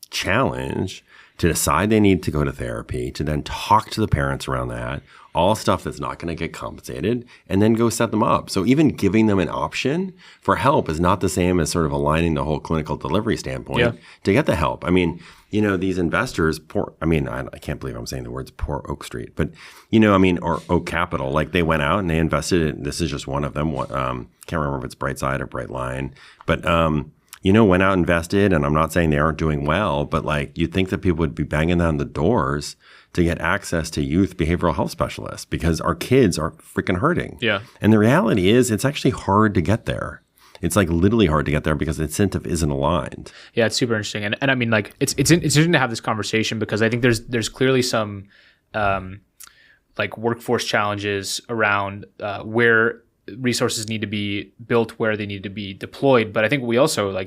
A: challenge to decide they need to go to therapy, to then talk to the parents around that, all stuff that's not going to get compensated, and then go set them up. So even giving them an option for help is not the same as sort of aligning the whole clinical delivery standpoint to get the help. I mean, these investors, I can't believe I'm saying the words poor Oak Street, but, or Oak Capital, like they went out and they invested in, this is just one of them. Can't remember if it's Brightside or Brightline, but, went out and invested, and I'm not saying they aren't doing well, but like you'd think that people would be banging down the doors to get access to youth behavioral health specialists because our kids are freaking hurting. Yeah. And the reality is it's actually hard to get there. It's like literally hard to get there because the incentive isn't aligned.
B: Yeah, it's super interesting. And I mean, like it's interesting to have this conversation because I think there's clearly some like workforce challenges around where resources need to be built, where they need to be deployed. But I think we also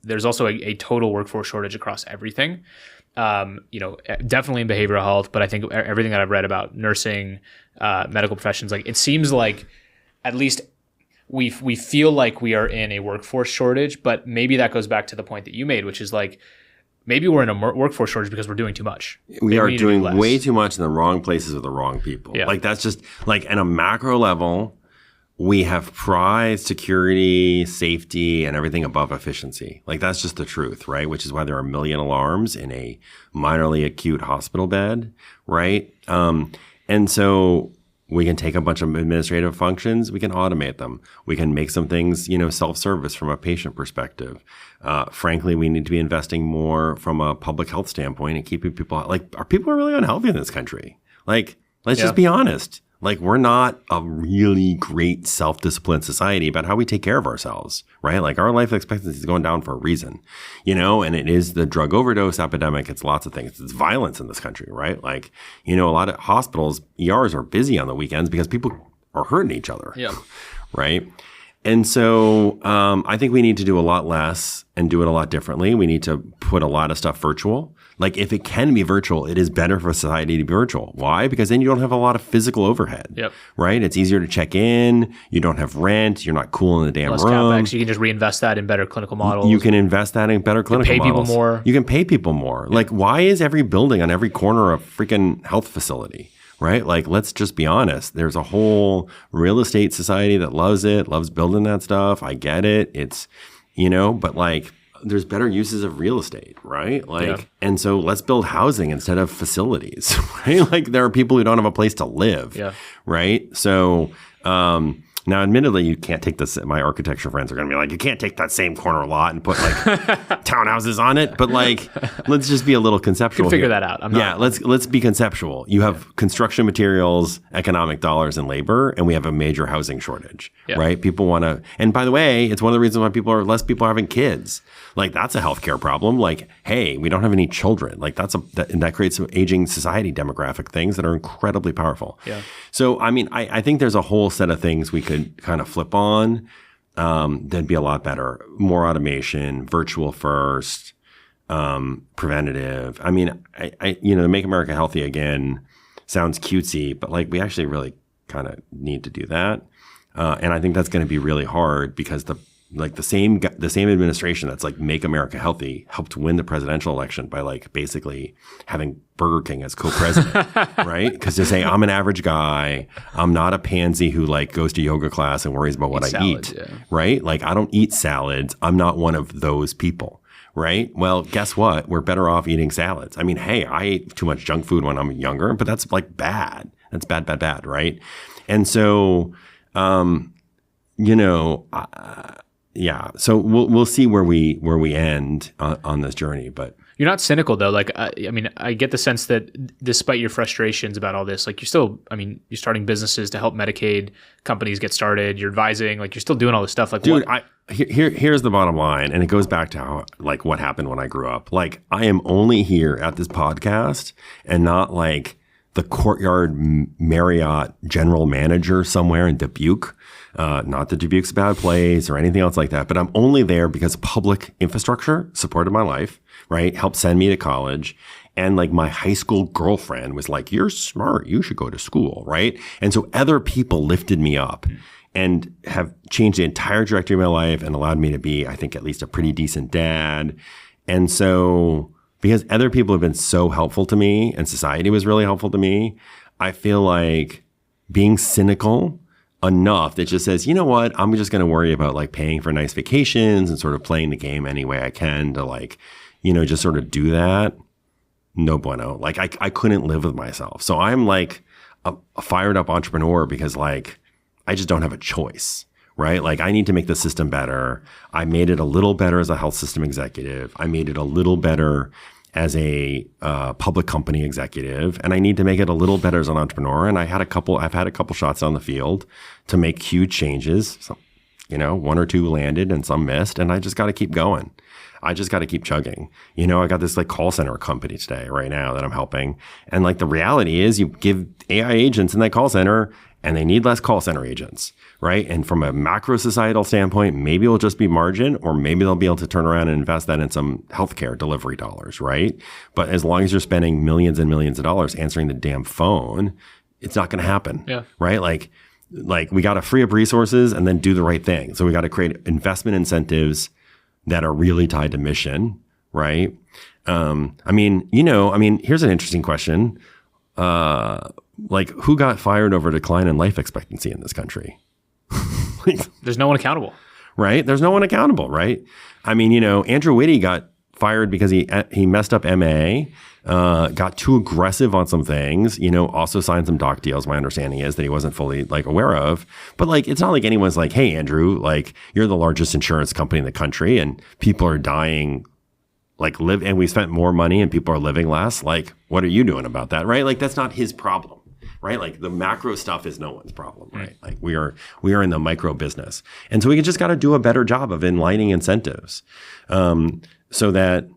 B: there's also a total workforce shortage across everything. Definitely in behavioral health, but I think everything that I've read about nursing, medical professions, like it seems like at least we feel like we are in a workforce shortage, but maybe that goes back to the point that you made, which is like, maybe we're in a workforce shortage because we're doing too much.
A: We are doing way too much in the wrong places with the wrong people. Yeah. Like that's just like at a macro level, we have prized security, safety, and everything above efficiency. Like that's just the truth, right? Which is why there are a million alarms in a minorly acute hospital bed, right? And so we can take a bunch of administrative functions, we can automate them. We can make some things, self-service from a patient perspective. Frankly, we need to be investing more from a public health standpoint and keeping people, like, are people really unhealthy in this country? Like, let's just be honest. Like, we're not a really great self-disciplined society about how we take care of ourselves, right? Like, our life expectancy is going down for a reason, and it is the drug overdose epidemic. It's lots of things. It's violence in this country, right? Like, a lot of hospitals, ERs are busy on the weekends because people are hurting each other, right? And so I think we need to do a lot less and do it a lot differently. We need to put a lot of stuff virtual Like if it can be virtual, it is better for society to be virtual. Why? Because then you don't have a lot of physical overhead,
B: Yep.
A: right? It's easier to check in. You don't have rent. You're not cool in the damn
B: Less
A: room.
B: CapEx. You can just reinvest that in better clinical models.
A: You can invest that in better clinical
B: pay people
A: models.
B: more.
A: You can pay people more. Like why is every building on every corner a freaking health facility? Right? Like, let's just be honest. There's a whole real estate society that loves it, loves building that stuff. I get it. It's, but like, there's better uses of real estate, right? Like, and so let's build housing instead of facilities, right? Like, there are people who don't have a place to live, right? So, now, admittedly, you can't take this. My architecture friends are going to be like, you can't take that same corner lot and put like townhouses on it. But like, let's just be a little conceptual.
B: You can figure
A: here.
B: that out.
A: Let's be conceptual. You have construction materials, economic dollars, and labor, and we have a major housing shortage, right? People want to. And by the way, it's one of the reasons why less people are having kids. Like that's a healthcare problem. Like, hey, we don't have any children. Like that creates some aging society demographic things that are incredibly powerful.
B: Yeah.
A: So, I mean, I think there's a whole set of things we could kind of flip on. That'd be a lot better. More automation, virtual first, preventative. I mean, the Make America Healthy Again sounds cutesy, but like we actually really kind of need to do that. And I think that's going to be really hard because the same administration that's like Make America Healthy helped win the presidential election by like basically having Burger King as co-president, right? Because they say I'm an average guy, I'm not a pansy who like goes to yoga class and worries about what I eat, right? Like I don't eat salads. I'm not one of those people, right? Well, guess what? We're better off eating salads. I mean, hey, I ate too much junk food when I'm younger, but that's like bad. That's bad, right? And so, yeah. So we'll see where we end on this journey, but
B: you're not cynical though. Like, I mean, I get the sense that despite your frustrations about all this, like you're still, you're starting businesses to help Medicaid companies get started. You're advising, like you're still doing all this stuff. Like,
A: dude, here's the bottom line. And it goes back to how, like what happened when I grew up. Like I am only here at this podcast and not like the Courtyard Marriott general manager somewhere in Dubuque. Not that Dubuque's a bad place or anything else like that, but I'm only there because public infrastructure supported my life, right? Helped send me to college. And like my high school girlfriend was like, you're smart, you should go to school, right? And so other people lifted me up and have changed the entire trajectory of my life and allowed me to be, I think, at least a pretty decent dad. And so because other people have been so helpful to me and society was really helpful to me, I feel like being cynical enough that just says, you know what, I'm just going to worry about like paying for nice vacations and sort of playing the game any way I can to like, just sort of do that. No bueno. Like I couldn't live with myself. So I'm like a fired up entrepreneur because like, I just don't have a choice, right? Like I need to make the system better. I made it a little better as a health system executive. I made it a little better as a public company executive, and I need to make it a little better as an entrepreneur. And I've had a couple shots on the field to make huge changes. So, one or two landed and some missed, and I just got to keep going. I just got to keep chugging. I got this like call center company today right now that I'm helping. And like the reality is you give AI agents in that call center and they need less call center agents, right? And from a macro societal standpoint, maybe it'll just be margin, or maybe they'll be able to turn around and invest that in some healthcare delivery dollars, right? But as long as you're spending millions and millions of dollars answering the damn phone, it's not going to happen, right? Like we got to free up resources and then do the right thing. So we got to create investment incentives that are really tied to mission, right? Here's an interesting question. Like who got fired over decline in life expectancy in this country?
B: There's no one accountable.
A: Right? There's no one accountable, right? Andrew Whitty got fired because he messed up MA, got too aggressive on some things, also signed some doc deals. My understanding is that he wasn't fully like aware of, but like, it's not like anyone's like, hey, Andrew, like you're the largest insurance company in the country and people are dying, and we spent more money and people are living less. Like, what are you doing about that? Right? Like, that's not his problem. Right? Like the macro stuff is no one's problem, right? Like we are in the micro business. And so we just got to do a better job of aligning incentives so that,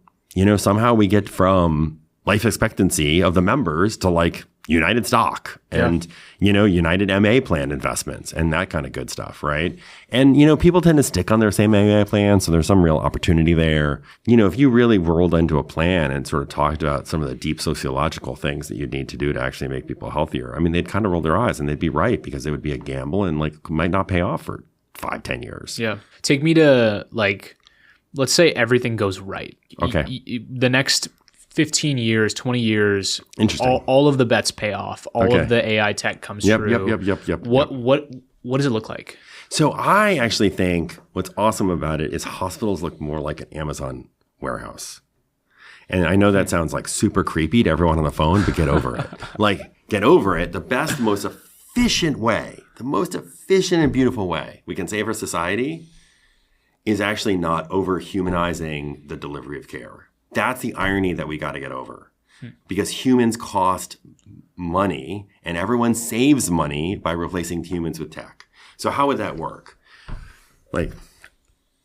A: somehow we get from life expectancy of the members to like United stock and, United MA plan investments and that kind of good stuff, right? And, people tend to stick on their same MA plan, so there's some real opportunity there. If you really rolled into a plan and sort of talked about some of the deep sociological things that you'd need to do to actually make people healthier, I mean, they'd kind of roll their eyes and they'd be right because it would be a gamble and might not pay off for 5-10 years.
B: Yeah. Take me to let's say everything goes right.
A: Okay.
B: The next 15 years, 20 years,
A: Interesting.
B: all of the bets pay off. All of the AI tech comes through.
A: Yep.
B: What does it look like?
A: So I actually think what's awesome about it is hospitals look more like an Amazon warehouse. And I know that sounds like super creepy to everyone on the phone, but get over it. Get over it. The best, most efficient way, the most efficient and beautiful way we can save our society is actually not over-humanizing the delivery of care. That's the irony that we got to get over. Because humans cost money and everyone saves money by replacing humans with tech. So how would that work?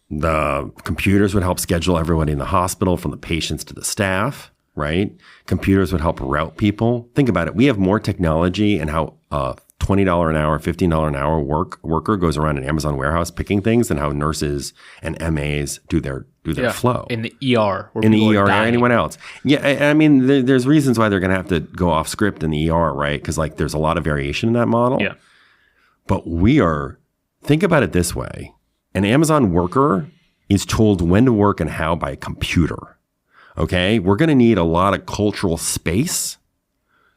A: The computers would help schedule everybody in the hospital from the patients to the staff, right? Computers would help route people. Think about it. We have more technology and how $20 an hour, $15 an hour worker goes around an Amazon warehouse picking things and how nurses and MAs do their flow.
B: In the ER.
A: In the ER or anyone else. Yeah, I mean, there's reasons why they're going to have to go off script in the ER, right? Because there's a lot of variation in that model.
B: Yeah.
A: But think about it this way. An Amazon worker is told when to work and how by a computer. Okay? We're going to need a lot of cultural space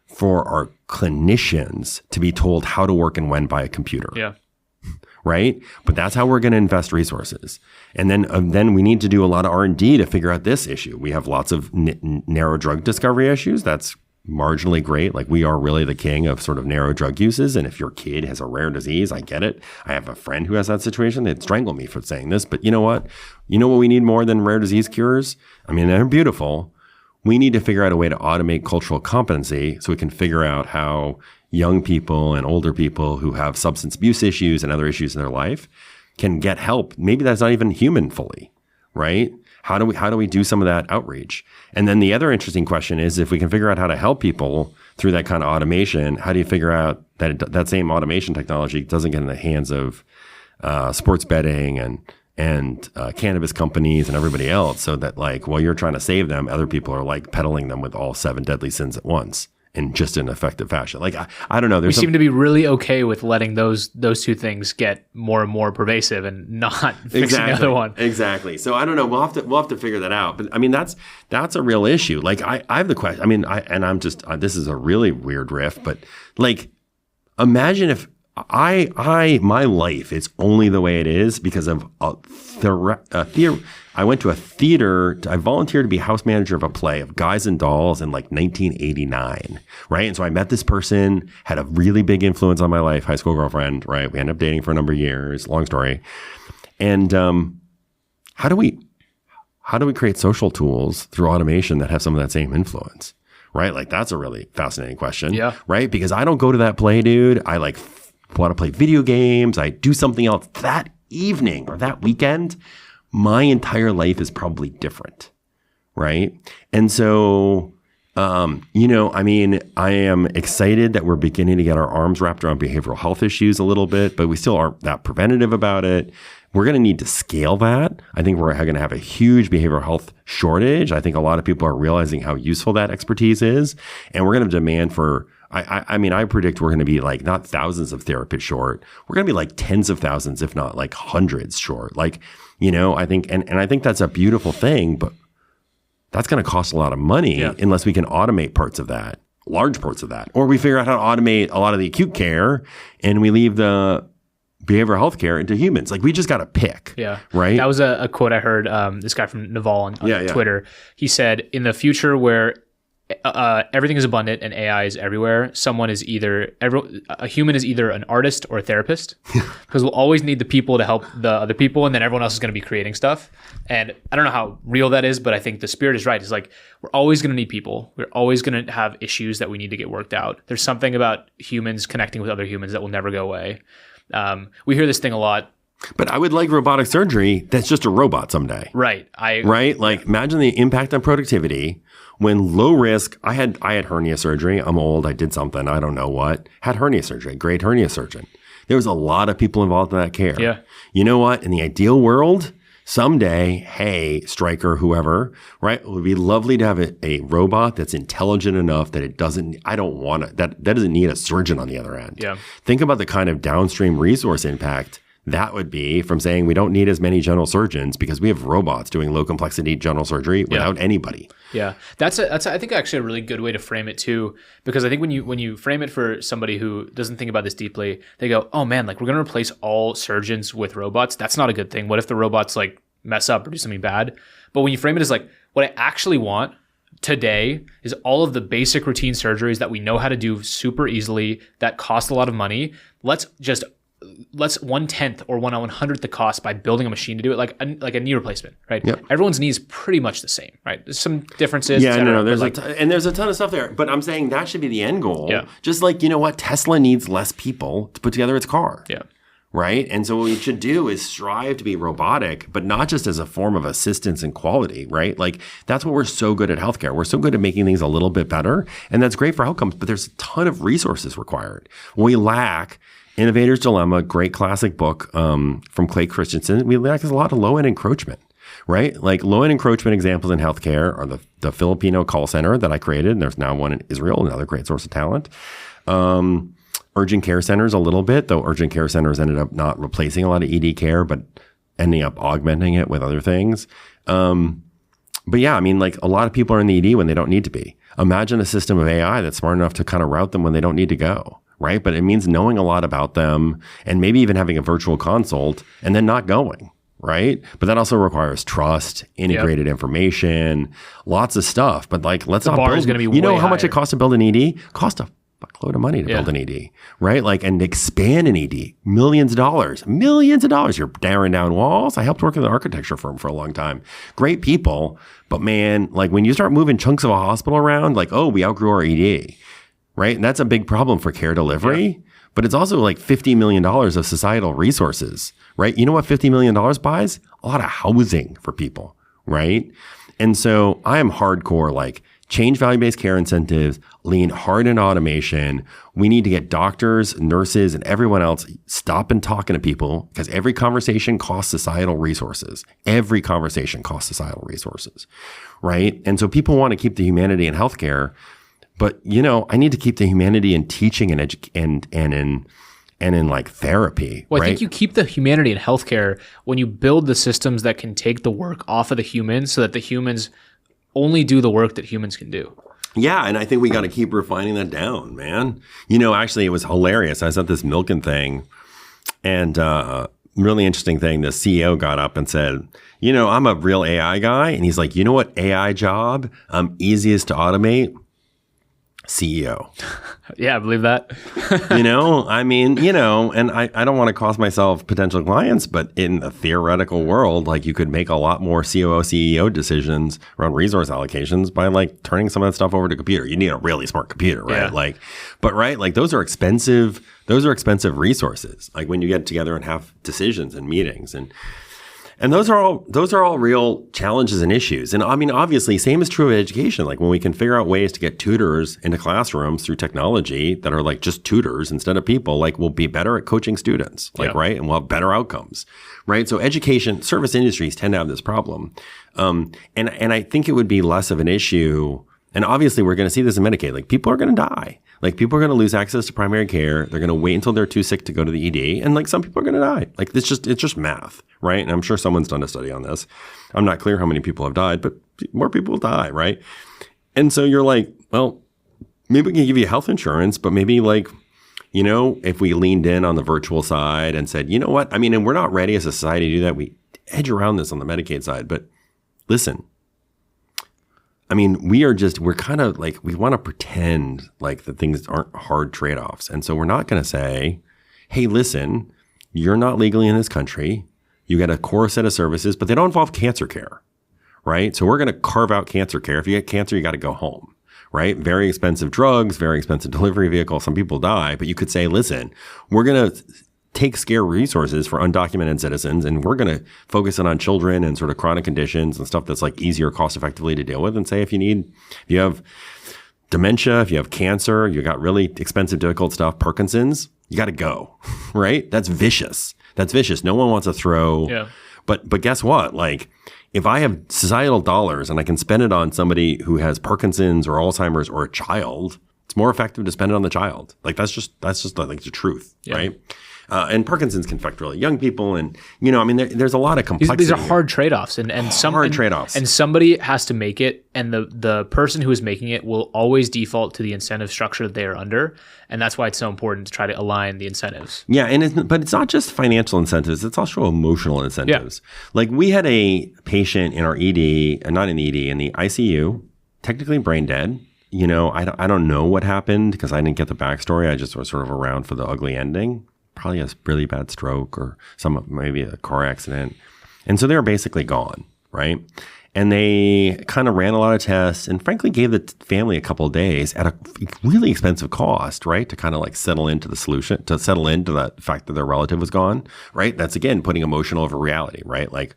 A: for our clinicians to be told how to work and when by a computer.
B: Yeah.
A: Right? But that's how we're going to invest resources. And then we need to do a lot of R&D to figure out this issue. We have lots of narrow drug discovery issues. That's marginally great. We are really the king of sort of narrow drug uses. And if your kid has a rare disease, I get it. I have a friend who has that situation. They'd strangle me for saying this. But you know what? You know what we need more than rare disease cures? I mean, they're beautiful. We need to figure out a way to automate cultural competency so we can figure out how young people and older people who have substance abuse issues and other issues in their life can get help. Maybe that's not even human fully, right? How do we do some of that outreach? And then the other interesting question is, if we can figure out how to help people through that kind of automation, how do you figure out that that same automation technology doesn't get in the hands of sports betting and cannabis companies and everybody else, so that while you're trying to save them, other people are peddling them with all 7 deadly sins at once in just an effective fashion. I don't know.
B: We seem to be really okay with letting those two things get more and more pervasive and not fixing the other one.
A: Exactly. So I don't know. We'll have to figure that out. But I mean, that's a real issue. I have the question. I mean, I'm just this is a really weird riff, but imagine if my life is only the way it is because of I went to a theater. I volunteered to be house manager of a play of Guys and Dolls in 1989, right? And so I met this person, had a really big influence on my life, high school girlfriend, right? We ended up dating for a number of years, long story. And how do we create social tools through automation that have some of that same influence, right? That's a really fascinating question, right? Because I don't go to that play, dude. I want to play video games. I do something else that evening or that weekend. My entire life is probably different, right? And so, I am excited that we're beginning to get our arms wrapped around behavioral health issues a little bit, but we still aren't that preventative about it. We're going to need to scale that. I think we're going to have a huge behavioral health shortage. I think a lot of people are realizing how useful that expertise is. And we're going to demand for, I predict we're going to be not thousands of therapists short. We're going to be tens of thousands, if not hundreds short. I think, and I think that's a beautiful thing, but that's going to cost a lot of money unless we can automate parts of that, large parts of that, or we figure out how to automate a lot of the acute care and we leave the behavioral health care into humans. We just got to pick. Yeah. Right.
B: That was a quote I heard, this guy from Naval on Twitter. He said, in the future where everything is abundant and AI is everywhere, a human is either an artist or a therapist, because we'll always need the people to help the other people, and then everyone else is going to be creating stuff. And I don't know how real that is, but I think the spirit is right. It's we're always going to need people. We're always going to have issues that we need to get worked out. There's something about humans connecting with other humans that will never go away. We hear this thing a lot
A: But I would like robotic surgery that's just a robot someday.
B: Right.
A: Right? Like imagine the impact on productivity when low risk, I had hernia surgery. I'm old. I did something. I don't know what. Had hernia surgery. Great hernia surgeon. There was a lot of people involved in that care.
B: Yeah.
A: You know what? In the ideal world, someday, hey, Stryker, whoever, right? It would be lovely to have a robot that's intelligent enough that it doesn't, I don't want to, that doesn't need a surgeon on the other end.
B: Yeah.
A: Think about the kind of downstream resource impact that would be from saying we don't need as many general surgeons because we have robots doing low complexity general surgery without anybody.
B: Yeah, that's I think actually a really good way to frame it too, because I think when you frame it for somebody who doesn't think about this deeply, they go, oh man, like we're gonna replace all surgeons with robots. That's not a good thing. What if the robots like mess up or do something bad? But when you frame it as like what I actually want today is all of the basic routine surgeries that we know how to do super easily that cost a lot of money. Let's 1/10 or 1/100th the cost by building a machine to do it, like a knee replacement, right?
A: Yep.
B: Everyone's knee is pretty much the same, right? There's some differences.
A: Yeah, no,
B: there's
A: there's a ton of stuff there. But I'm saying that should be the end goal.
B: Yeah.
A: Just like, you know what? Tesla needs less people to put together its car.
B: Yeah.
A: Right? And so what we should do is strive to be robotic, but not just as a form of assistance and quality, right? Like that's what we're so good at healthcare. We're so good at making things a little bit better. And that's great for outcomes, but there's a ton of resources required. We lack Innovator's Dilemma, great classic book from Clay Christensen. We lack a lot of low-end encroachment, right? Like low-end encroachment examples in healthcare are the Filipino call center that I created. And there's now one in Israel, another great source of talent. Urgent care centers a little bit, though urgent care centers ended up not replacing a lot of ED care, but ending up augmenting it with other things. But yeah, I mean, like a lot of people are in the ED when they don't need to be. Imagine a system of AI that's smart enough to kind of route them when they don't need to go. Right. But it means knowing a lot about them and maybe even having a virtual consult and then not going. Right. But that also requires trust, integrated information, lots of stuff. But like, let's not build. Is gonna be you know how much it costs to build an ED? Cost a fuckload of money to build an ED. Right. Like, and expand an ED. Millions of dollars. You're tearing down walls. I helped work with an architecture firm for a long time. Great people. But man, like when you start moving chunks of a hospital around, like, oh, we outgrew our ED. Right. And that's a big problem for care delivery, but it's also like $50 million of societal resources, right? You know what $50 million buys? A lot of housing for people, right? And so I am hardcore, like change value-based care incentives, lean hard in automation. We need to get doctors, nurses, and everyone else stop and talking to people because every conversation costs societal resources. Every conversation costs societal resources, right? And so people want to keep the humanity in healthcare. But, you know, I need to keep the humanity in teaching and in like therapy.
B: Well,
A: right?
B: I think you keep the humanity in healthcare when you build the systems that can take the work off of the humans so that the humans only do the work that humans can do.
A: Yeah, and I think we got to keep refining that down, man. You know, actually, it was hilarious. I was at this Milken thing, and really interesting thing. The CEO got up and said, you know, I'm a real AI guy. And he's like, you know what AI job easiest to automate? CEO.
B: Yeah, I believe that.
A: You know, I mean, you know, and I don't want to cost myself potential clients, but in the theoretical world, like you could make a lot more COO, CEO decisions around resource allocations by like turning some of that stuff over to computer. You need a really smart computer, right? Yeah. Like, but right, like those are expensive resources. Like when you get together and have decisions and meetings and those are all real challenges and issues. And I mean, obviously, same is true of education. Like when we can figure out ways to get tutors into classrooms through technology that are like just tutors instead of people, like we'll be better at coaching students, like, right? And we'll have better outcomes, right? So education, service industries tend to have this problem. And I think it would be less of an issue. And obviously, we're going to see this in Medicaid. Like people are going to die. Like people are going to lose access to primary care. They're going to wait until they're too sick to go to the ED. And like some people are going to die. Like it's just math, right? And I'm sure someone's done a study on this. I'm not clear how many people have died, but more people will die, right? And so you're like, well, maybe we can give you health insurance, but maybe like, you know, if we leaned in on the virtual side and said, you know what? I mean, and we're not ready as a society to do that. We edge around this on the Medicaid side, but listen, I mean, we're kind of like, we want to pretend like the things aren't hard trade-offs. And so we're not going to say, hey, listen, you're not legally in this country. You get a core set of services, but they don't involve cancer care, right? So we're going to carve out cancer care. If you get cancer, you got to go home, right? Very expensive drugs, very expensive delivery vehicle. Some people die, but you could say, listen, we're going to take scarce resources for undocumented citizens, and we're going to focus it on children and sort of chronic conditions and stuff that's like easier cost effectively to deal with, and say if you have dementia, if you have cancer, you got really expensive, difficult stuff, Parkinson's, you got to go, right? That's vicious. No one wants to throw.
B: Yeah.
A: But guess what? Like, if I have societal dollars and I can spend it on somebody who has Parkinson's or Alzheimer's or a child, it's more effective to spend it on the child. Like, that's just like the truth, right? And Parkinson's can affect really young people, and I mean, there's a lot of complexity.
B: These are hard trade-offs, and
A: trade-offs,
B: and somebody has to make it, and the person who is making it will always default to the incentive structure that they are under, and that's why it's so important to try to align the incentives.
A: Yeah, but it's not just financial incentives; it's also emotional incentives. Yeah. Like, we had a patient in our ED, not in the ED, in the ICU, technically brain dead. I don't know what happened because I didn't get the backstory. I just was sort of around for the ugly ending. Probably a really bad stroke or maybe a car accident. And so they were basically gone, right? And they kind of ran a lot of tests and frankly gave the family a couple of days at a really expensive cost, right? To kind of like settle into the solution, to settle into that fact that their relative was gone, right? That's again, putting emotional over reality, right? Like,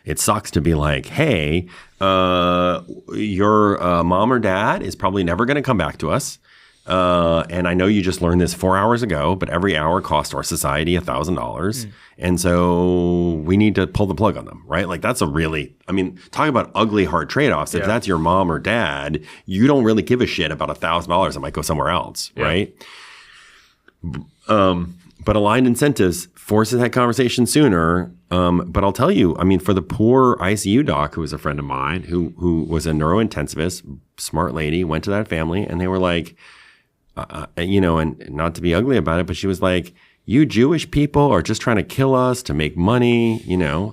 A: it sucks to be like, hey, your mom or dad is probably never going to come back to us. And I know you just learned this 4 hours ago, but every hour costs our society $1,000. And so we need to pull the plug on them, right? Like, that's talk about ugly, hard trade-offs. If that's your mom or dad, you don't really give a shit about $1,000 that might go somewhere else, right? But aligned incentives forces that conversation sooner. But I'll tell you, I mean, for the poor ICU doc, who was a friend of mine, who was a neurointensivist, smart lady, went to that family, and they were like, and not to be ugly about it, but she was like, you Jewish people are just trying to kill us to make money,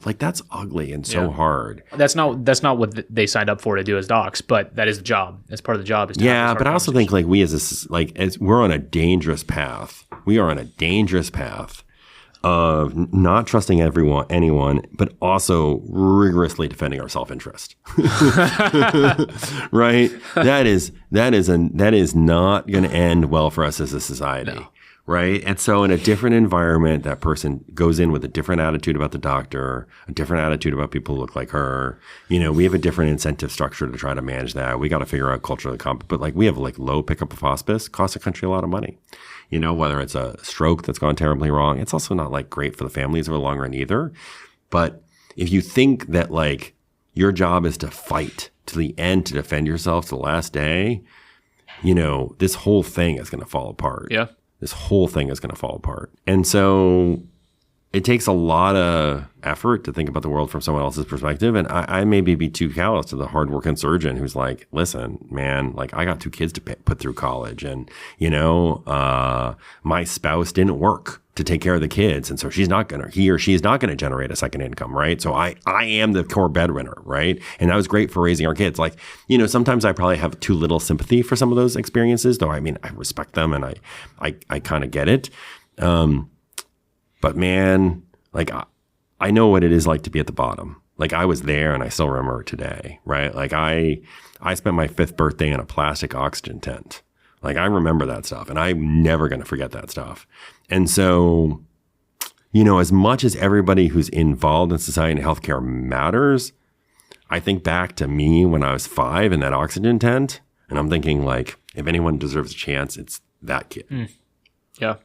A: like, that's ugly and so hard.
B: That's not what they signed up for to do as docs, but that is the job. That's part of the job.
A: But I also think like we're on a dangerous path. We are on a dangerous path of not trusting anyone, but also rigorously defending our self-interest. Right? That is not going to end well for us as a society. No. Right? And so in a different environment, that person goes in with a different attitude about the doctor, a different attitude about people who look like her. We have a different incentive structure to try to manage that. We got to figure out culturally but like, we have like low pickup of hospice, costs the country a lot of money. Whether it's a stroke that's gone terribly wrong, it's also not like great for the families over the long run either. But if you think that like your job is to fight to the end to defend yourself to the last day, this whole thing is going to fall apart.
B: Yeah.
A: This whole thing is going to fall apart. And so it takes a lot of effort to think about the world from someone else's perspective. And I maybe be too callous to the hardworking surgeon who's like, listen, man, like, I got 2 kids to put through college, and, my spouse didn't work to take care of the kids. And so he or she is not going to generate a second income, right? So I am the core breadwinner, right? And that was great for raising our kids. Like, sometimes I probably have too little sympathy for some of those experiences, though. I mean, I respect them and I kind of get it. But man, like, I know what it is like to be at the bottom. Like, I was there and I still remember it today, right? Like, I spent my 5th birthday in a plastic oxygen tent. Like, I remember that stuff, and I'm never going to forget that stuff. And so, as much as everybody who's involved in society and healthcare matters, I think back to me when I was 5 in that oxygen tent, and I'm thinking, like, if anyone deserves a chance, it's that kid.
B: Yeah.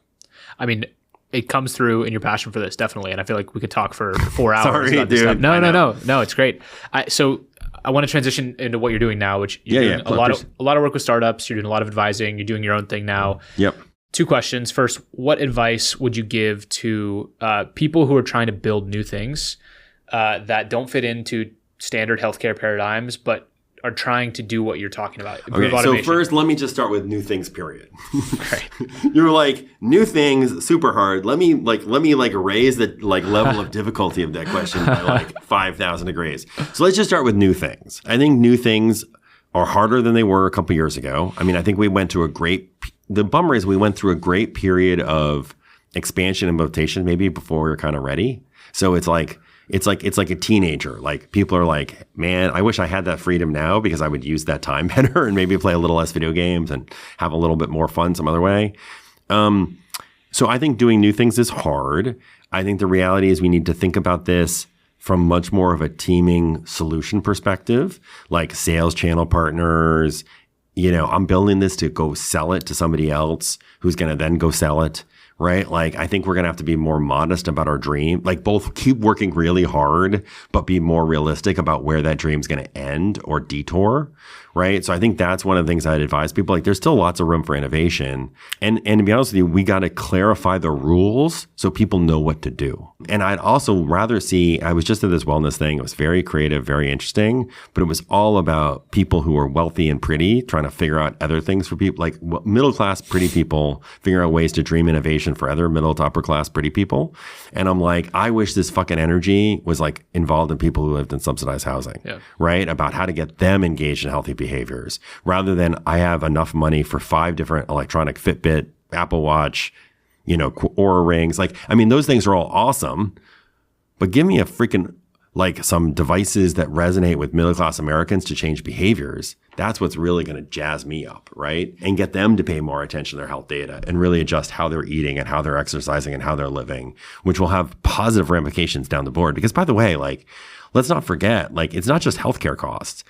B: I mean, it comes through in your passion for this, definitely. And I feel like we could talk for 4 hours.
A: Sorry,
B: about this
A: dude.
B: stuff. No, it's great. So I want to transition into what you're doing now, which you're doing a lot of work with startups. You're doing a lot of advising. You're doing your own thing now.
A: Yep.
B: 2 questions. First, what advice would you give to people who are trying to build new things that don't fit into standard healthcare paradigms, but are trying to do what you're talking about?
A: Okay, so first, let me just start with new things, period. Right. You're like, new things, super hard. Let me raise the level of difficulty of that question by 5,000 degrees. So let's just start with new things. I think new things are harder than they were a couple years ago. I mean, I think we went through the bummer is we went through a great period of expansion and mutation maybe before we were kind of ready. So it's like a teenager. Like, people are like, man, I wish I had that freedom now because I would use that time better and maybe play a little less video games and have a little bit more fun some other way. So I think doing new things is hard. I think the reality is we need to think about this from much more of a teaming solution perspective, like sales channel partners. I'm building this to go sell it to somebody else who's going to then go sell it, right? Like, I think we're going to have to be more modest about our dream, like both keep working really hard, but be more realistic about where that dream's going to end or detour, right? So I think that's one of the things I'd advise people. Like, there's still lots of room for innovation. And to be honest with you, we got to clarify the rules so people know what to do. And I'd also rather see, I was just at this wellness thing. It was very creative, very interesting, but it was all about people who are wealthy and pretty trying to figure out other things for people, like middle-class pretty people figuring out ways to dream innovation for other middle to upper class pretty people. And I'm like, I wish this fucking energy was like involved in people who lived in subsidized housing, right? About how to get them engaged in healthy behaviors rather than I have enough money for 5 different electronic Fitbit, Apple Watch, Oura rings. Like, I mean, those things are all awesome, but give me a freaking, like, some devices that resonate with middle-class Americans to change behaviors. That's what's really going to jazz me up, right? And get them to pay more attention to their health data and really adjust how they're eating and how they're exercising and how they're living, which will have positive ramifications down the board. Because by the way, like, let's not forget, like, it's not just healthcare costs.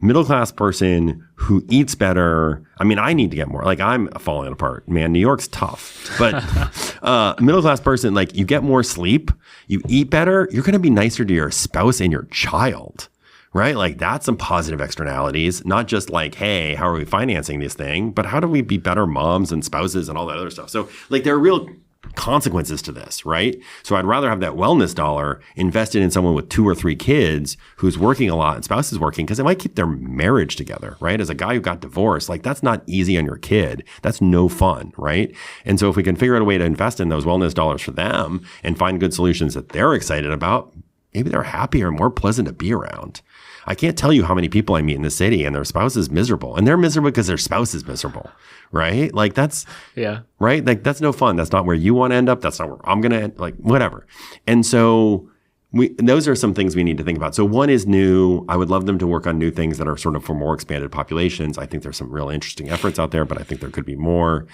A: Middle-class person who eats better. I mean, I need to get more. Like, I'm falling apart, man. New York's tough. But middle-class person, like, you get more sleep, you eat better, you're going to be nicer to your spouse and your child, right? Like, that's some positive externalities, not just like, hey, how are we financing this thing? But how do we be better moms and spouses and all that other stuff? So, like, there are real consequences to this, right? So I'd rather have that wellness dollar invested in someone with 2 or 3 kids who's working a lot and spouse is working because it might keep their marriage together, right? As a guy who got divorced, like, that's not easy on your kid. That's no fun, right? And so if we can figure out a way to invest in those wellness dollars for them and find good solutions that they're excited about, maybe they're happier and more pleasant to be around. I can't tell you how many people I meet in the city and their spouse is miserable, and they're miserable because their spouse is miserable, right? Like, that's, right? Like, that's no fun. That's not where you want to end up. That's not where I'm going to end, like, whatever. And so those are some things we need to think about. So one is new. I would love them to work on new things that are sort of for more expanded populations. I think there's some real interesting efforts out there, but I think there could be more.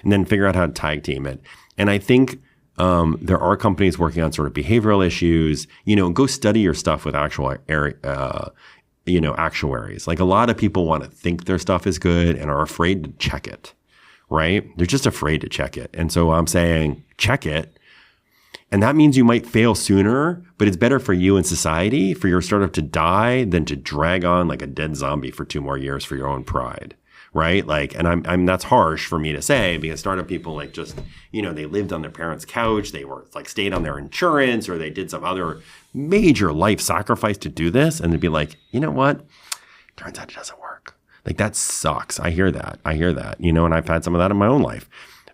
A: And then figure out how to tag team it. And I think there are companies working on sort of behavioral issues, go study your stuff with actual actuaries. Like, a lot of people want to think their stuff is good and are afraid to check it, right? They're just afraid to check it. And so I'm saying, check it. And that means you might fail sooner, but it's better for you and society, for your startup to die than to drag on like a dead zombie for 2 more years for your own pride. Right? Like, and I'm that's harsh for me to say because startup people, like, just, they lived on their parents' couch. They were like stayed on their insurance, or they did some other major life sacrifice to do this. And they'd be like, you know what? Turns out it doesn't work. Like, that sucks. I hear that, and I've had some of that in my own life,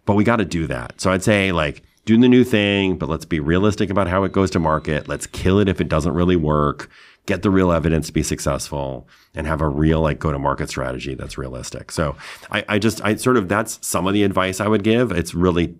A: but we got to do that. So I'd say, like, do the new thing, but let's be realistic about how it goes to market. Let's kill it if it doesn't really work. Get the real evidence to be successful and have a real, like, go-to-market strategy that's realistic. So I sort of, that's some of the advice I would give. It's really,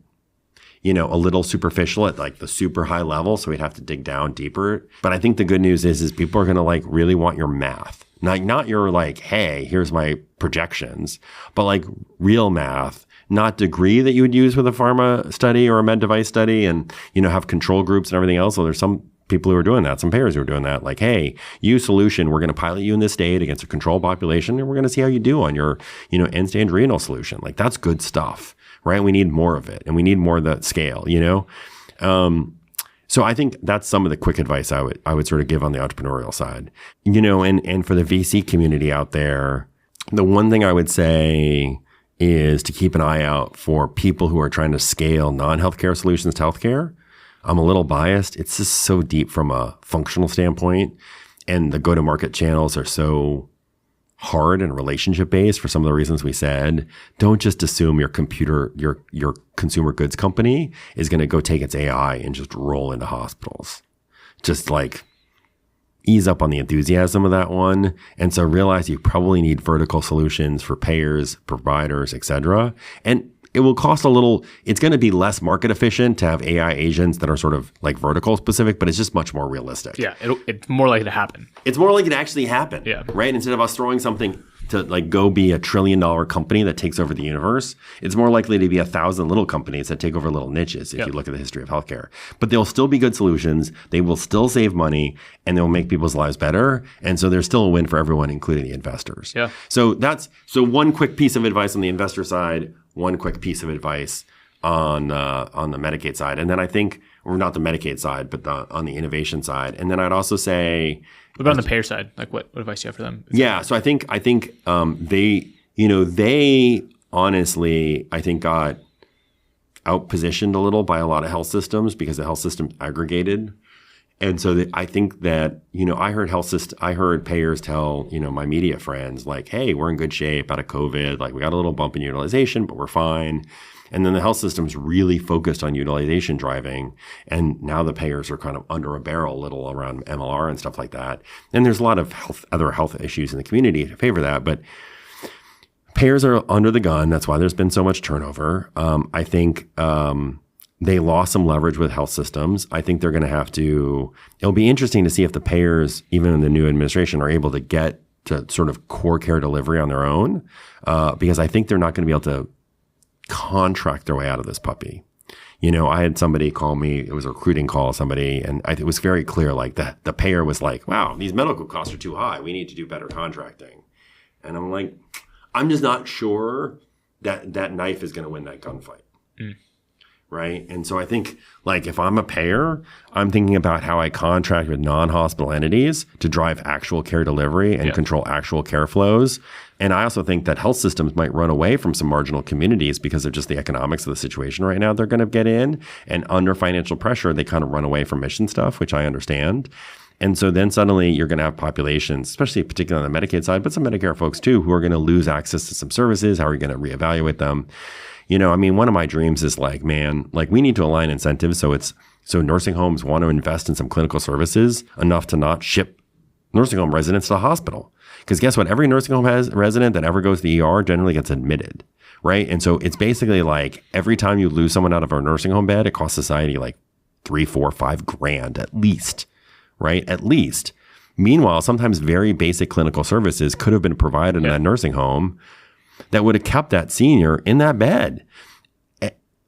A: a little superficial at like the super high level. So we'd have to dig down deeper. But I think the good news is people are going to, like, really want your math. Not your, like, hey, here's my projections, but like real math, not degree that you would use with a pharma study or a med device study and, have control groups and everything else. So there's some people who are doing that, some payers who are doing that, like, hey, you solution, we're going to pilot you in this state against a control population, and we're going to see how you do on your, end-stage renal solution. Like, that's good stuff, right? We need more of it, and we need more of that scale, So I think that's some of the quick advice I would sort of give on the entrepreneurial side, and for the VC community out there, the one thing I would say is to keep an eye out for people who are trying to scale non-healthcare solutions to healthcare. I'm a little biased. It's just so deep from a functional standpoint, and the go-to-market channels are so hard and relationship-based for some of the reasons we said. Don't just assume your consumer goods company is going to go take its AI and just roll into hospitals. Just, like, ease up on the enthusiasm of that one. And so realize you probably need vertical solutions for payers, providers, et cetera. And it will cost a little, it's going to be less market efficient to have AI agents that are sort of like vertical specific, but it's just much more realistic.
B: Yeah, it's more likely to happen.
A: It's more likely to actually happen,
B: yeah.
A: Right? Instead of us throwing something to like go be $1 trillion company that takes over the universe. It's more likely to be 1,000 little companies that take over little niches if you look at the history of healthcare. But they'll still be good solutions. They will still save money and they'll make people's lives better. And so there's still a win for everyone, including the investors.
B: Yeah.
A: So so one quick piece of advice on the investor side, one quick piece of advice on the Medicaid side. And then I think, or not the Medicaid side, but on the innovation side. And then I'd also say,
B: what about on the payer side? Like what advice do you have for them?
A: Yeah. So I think they honestly, I think got outpositioned a little by a lot of health systems because the health system aggregated. And so I think that, I heard payers tell, my media friends like, hey, we're in good shape out of COVID. Like we got a little bump in utilization, but we're fine. And then the health system's really focused on utilization driving. And now the payers are kind of under a barrel a little around MLR and stuff like that. And there's a lot of other health issues in the community to favor that. But payers are under the gun. That's why there's been so much turnover. I think they lost some leverage with health systems. I think they're going to have to, it'll be interesting to see if the payers, even in the new administration, are able to get to sort of core care delivery on their own. Because I think they're not going to be able to contract their way out of this puppy. I had somebody call me, it was a recruiting call, somebody, and it was very clear, like the payer was like, wow, these medical costs are too high. We need to do better contracting. And I'm like, I'm just not sure that knife is going to win that gunfight. Right. And so I think like if I'm a payer, I'm thinking about how I contract with non-hospital entities to drive actual care delivery and control actual care flows. And I also think that health systems might run away from some marginal communities because of just the economics of the situation right now they're going to get in. And under financial pressure, they kind of run away from mission stuff, which I understand. And so then suddenly you're going to have populations, especially particularly on the Medicaid side, but some Medicare folks too, who are going to lose access to some services. How are you going to reevaluate them? One of my dreams is like, man, like we need to align incentives so nursing homes want to invest in some clinical services enough to not ship nursing home residents to the hospital. Because guess what? Every nursing home resident that ever goes to the ER generally gets admitted, right? And so it's basically like every time you lose someone out of our nursing home bed, it costs society like $3, $4, $5,000 at least, right? At least. Meanwhile, sometimes very basic clinical services could have been provided in that nursing home that would have kept that senior in that bed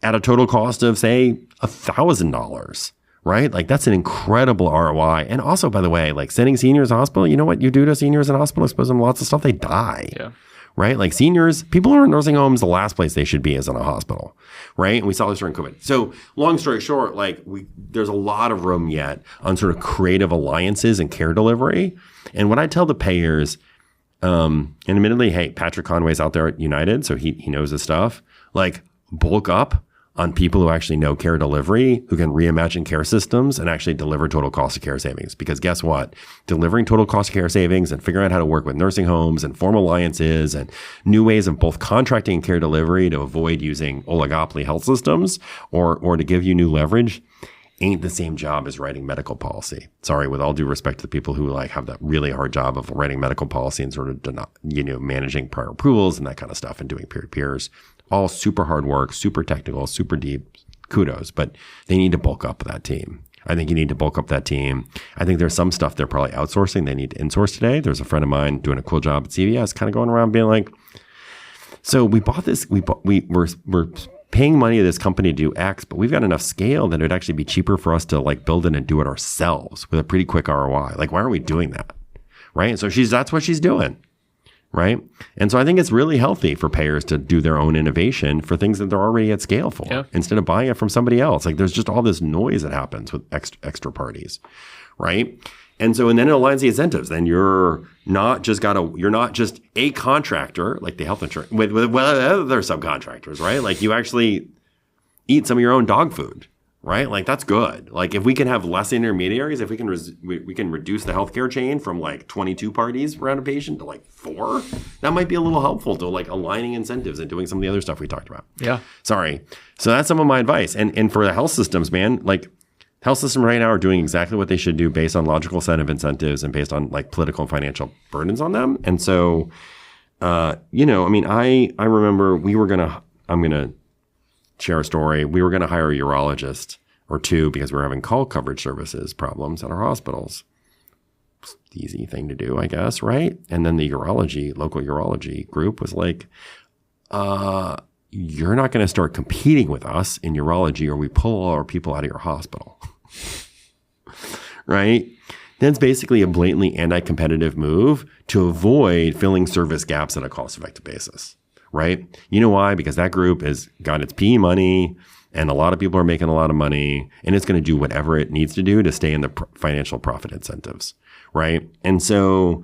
A: at a total cost of, say, $1,000, right? Like that's an incredible ROI. And also, by the way, like sending seniors to hospital, you know what you do to seniors in hospital? Expose them to lots of stuff, they die, right? Like seniors, people who are in nursing homes, the last place they should be is in a hospital, right? And we saw this during COVID. So long story short, like there's a lot of room yet on sort of creative alliances and care delivery. And what I tell the payers, and admittedly, hey, Patrick Conway's out there at United, so he knows his stuff. Like, bulk up on people who actually know care delivery, who can reimagine care systems and actually deliver total cost of care savings. Because guess what? Delivering total cost of care savings and figuring out how to work with nursing homes and form alliances and new ways of both contracting and care delivery to avoid using oligopoly health systems or to give you new leverage ain't the same job as writing medical policy. Sorry, with all due respect to the people who like have that really hard job of writing medical policy and sort of managing prior approvals and that kind of stuff and doing peer-to-peers. All super hard work, super technical, super deep. Kudos, but they need to bulk up that team. I think you need to bulk up that team. I think there's some stuff they're probably outsourcing. They need to insource today. There's a friend of mine doing a cool job at CVS, kind of going around being like, so we bought this, we're paying money to this company to do X, but we've got enough scale that it would actually be cheaper for us to like build it and do it ourselves with a pretty quick ROI. Like, why aren't we doing that? Right. And so that's what she's doing. Right. And so I think it's really healthy for payers to do their own innovation for things that they're already at scale for instead of buying it from somebody else. Like there's just all this noise that happens with extra parties. Right. And then it aligns the incentives. Then you're not just a contractor like the health insurance with other subcontractors, right? Like you actually eat some of your own dog food, right? Like that's good. Like if we can have less intermediaries, if we can we can reduce the healthcare chain from like 22 parties around a patient to like 4, that might be a little helpful to like aligning incentives and doing some of the other stuff we talked about. Yeah. Sorry. So that's some of my advice. And for the health systems, man, like health systems right now are doing exactly what they should do based on logical set of incentives and based on like political and financial burdens on them. And so, I remember I'm going to share a story. We were going to hire a urologist or two because we were having call coverage services problems at our hospitals. the easy thing to do, I guess, right? And then the local urology group was like, you're not going to start competing with us in urology or we pull all our people out of your hospital. Right? That's basically a blatantly anti-competitive move to avoid filling service gaps on a cost-effective basis. Right? You know why? Because that group has got its PE money and a lot of people are making a lot of money and it's going to do whatever it needs to do to stay in the financial profit incentives. Right? And so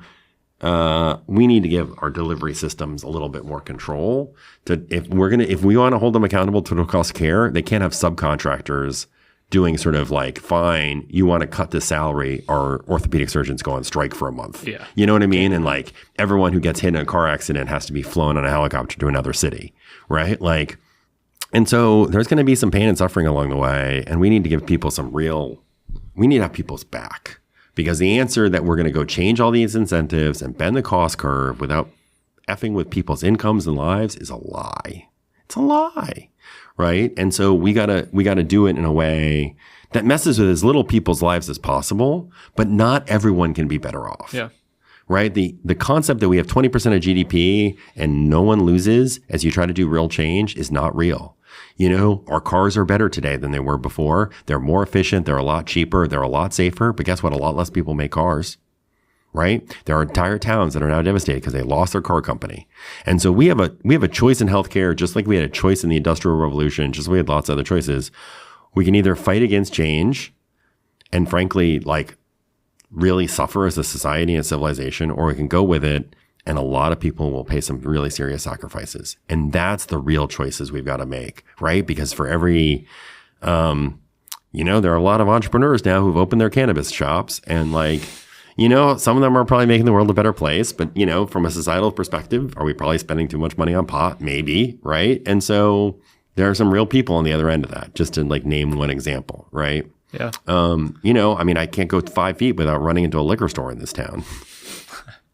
A: we need to give our delivery systems a little bit more control. If we want to hold them accountable to total cost of care, they can't have subcontractors doing sort of like, fine, you want to cut the salary, our orthopedic surgeons go on strike for a month.
B: Yeah.
A: You know what I mean? And like everyone who gets hit in a car accident has to be flown on a helicopter to another city, right? Like, and so there's going to be some pain and suffering along the way. And we need to give people we need to have people's back, because the answer that we're going to go change all these incentives and bend the cost curve without effing with people's incomes and lives is a lie. It's a lie. Right. And so we gotta do it in a way that messes with as little people's lives as possible, but not everyone can be better off.
B: Yeah.
A: Right. The concept that we have 20% of GDP and no one loses as you try to do real change is not real. You know, our cars are better today than they were before. They're more efficient. They're a lot cheaper. They're a lot safer. But guess what? A lot less people make cars. Right? There are entire towns that are now devastated because they lost their car company. And so we have a choice in healthcare, just like we had a choice in the Industrial Revolution, just like we had lots of other choices. We can either fight against change and frankly, like really suffer as a society and civilization, or we can go with it and a lot of people will pay some really serious sacrifices. And that's the real choices we've got to make, right? Because for every, there are a lot of entrepreneurs now who've opened their cannabis shops and like, some of them are probably making the world a better place, but, from a societal perspective, are we probably spending too much money on pot? Maybe, right? And so there are some real people on the other end of that, just to like name one example, right?
B: Yeah.
A: I can't go 5 feet without running into a liquor store in this town.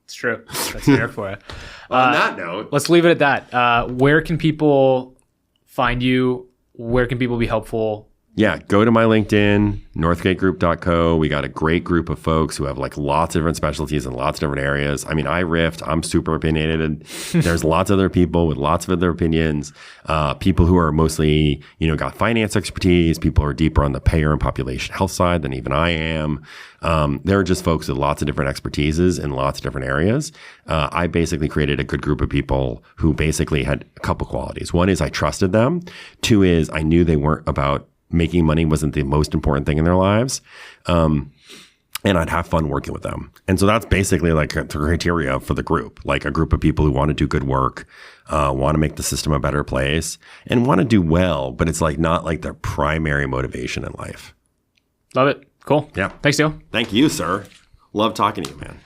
B: It's true. That's there for it.
A: On that note,
B: let's leave it at that. Where can people find you? Where can people be helpful?
A: Yeah, go to my LinkedIn, northgategroup.co. We got a great group of folks who have like lots of different specialties in lots of different areas. I mean, I riffed. I'm super opinionated. There's lots of other people with lots of other opinions. People who are mostly, got finance expertise. People who are deeper on the payer and population health side than even I am. There are just folks with lots of different expertises in lots of different areas. I basically created a good group of people who basically had a couple qualities. One is I trusted them. Two is I knew they weren't about making money wasn't the most important thing in their lives. And I'd have fun working with them. And so that's basically like the criteria for the group, like a group of people who want to do good work, want to make the system a better place and want to do well, but it's like not like their primary motivation in life.
B: Love it. Cool.
A: Yeah.
B: Thanks, Neil.
A: Thank you, sir. Love talking to you, man.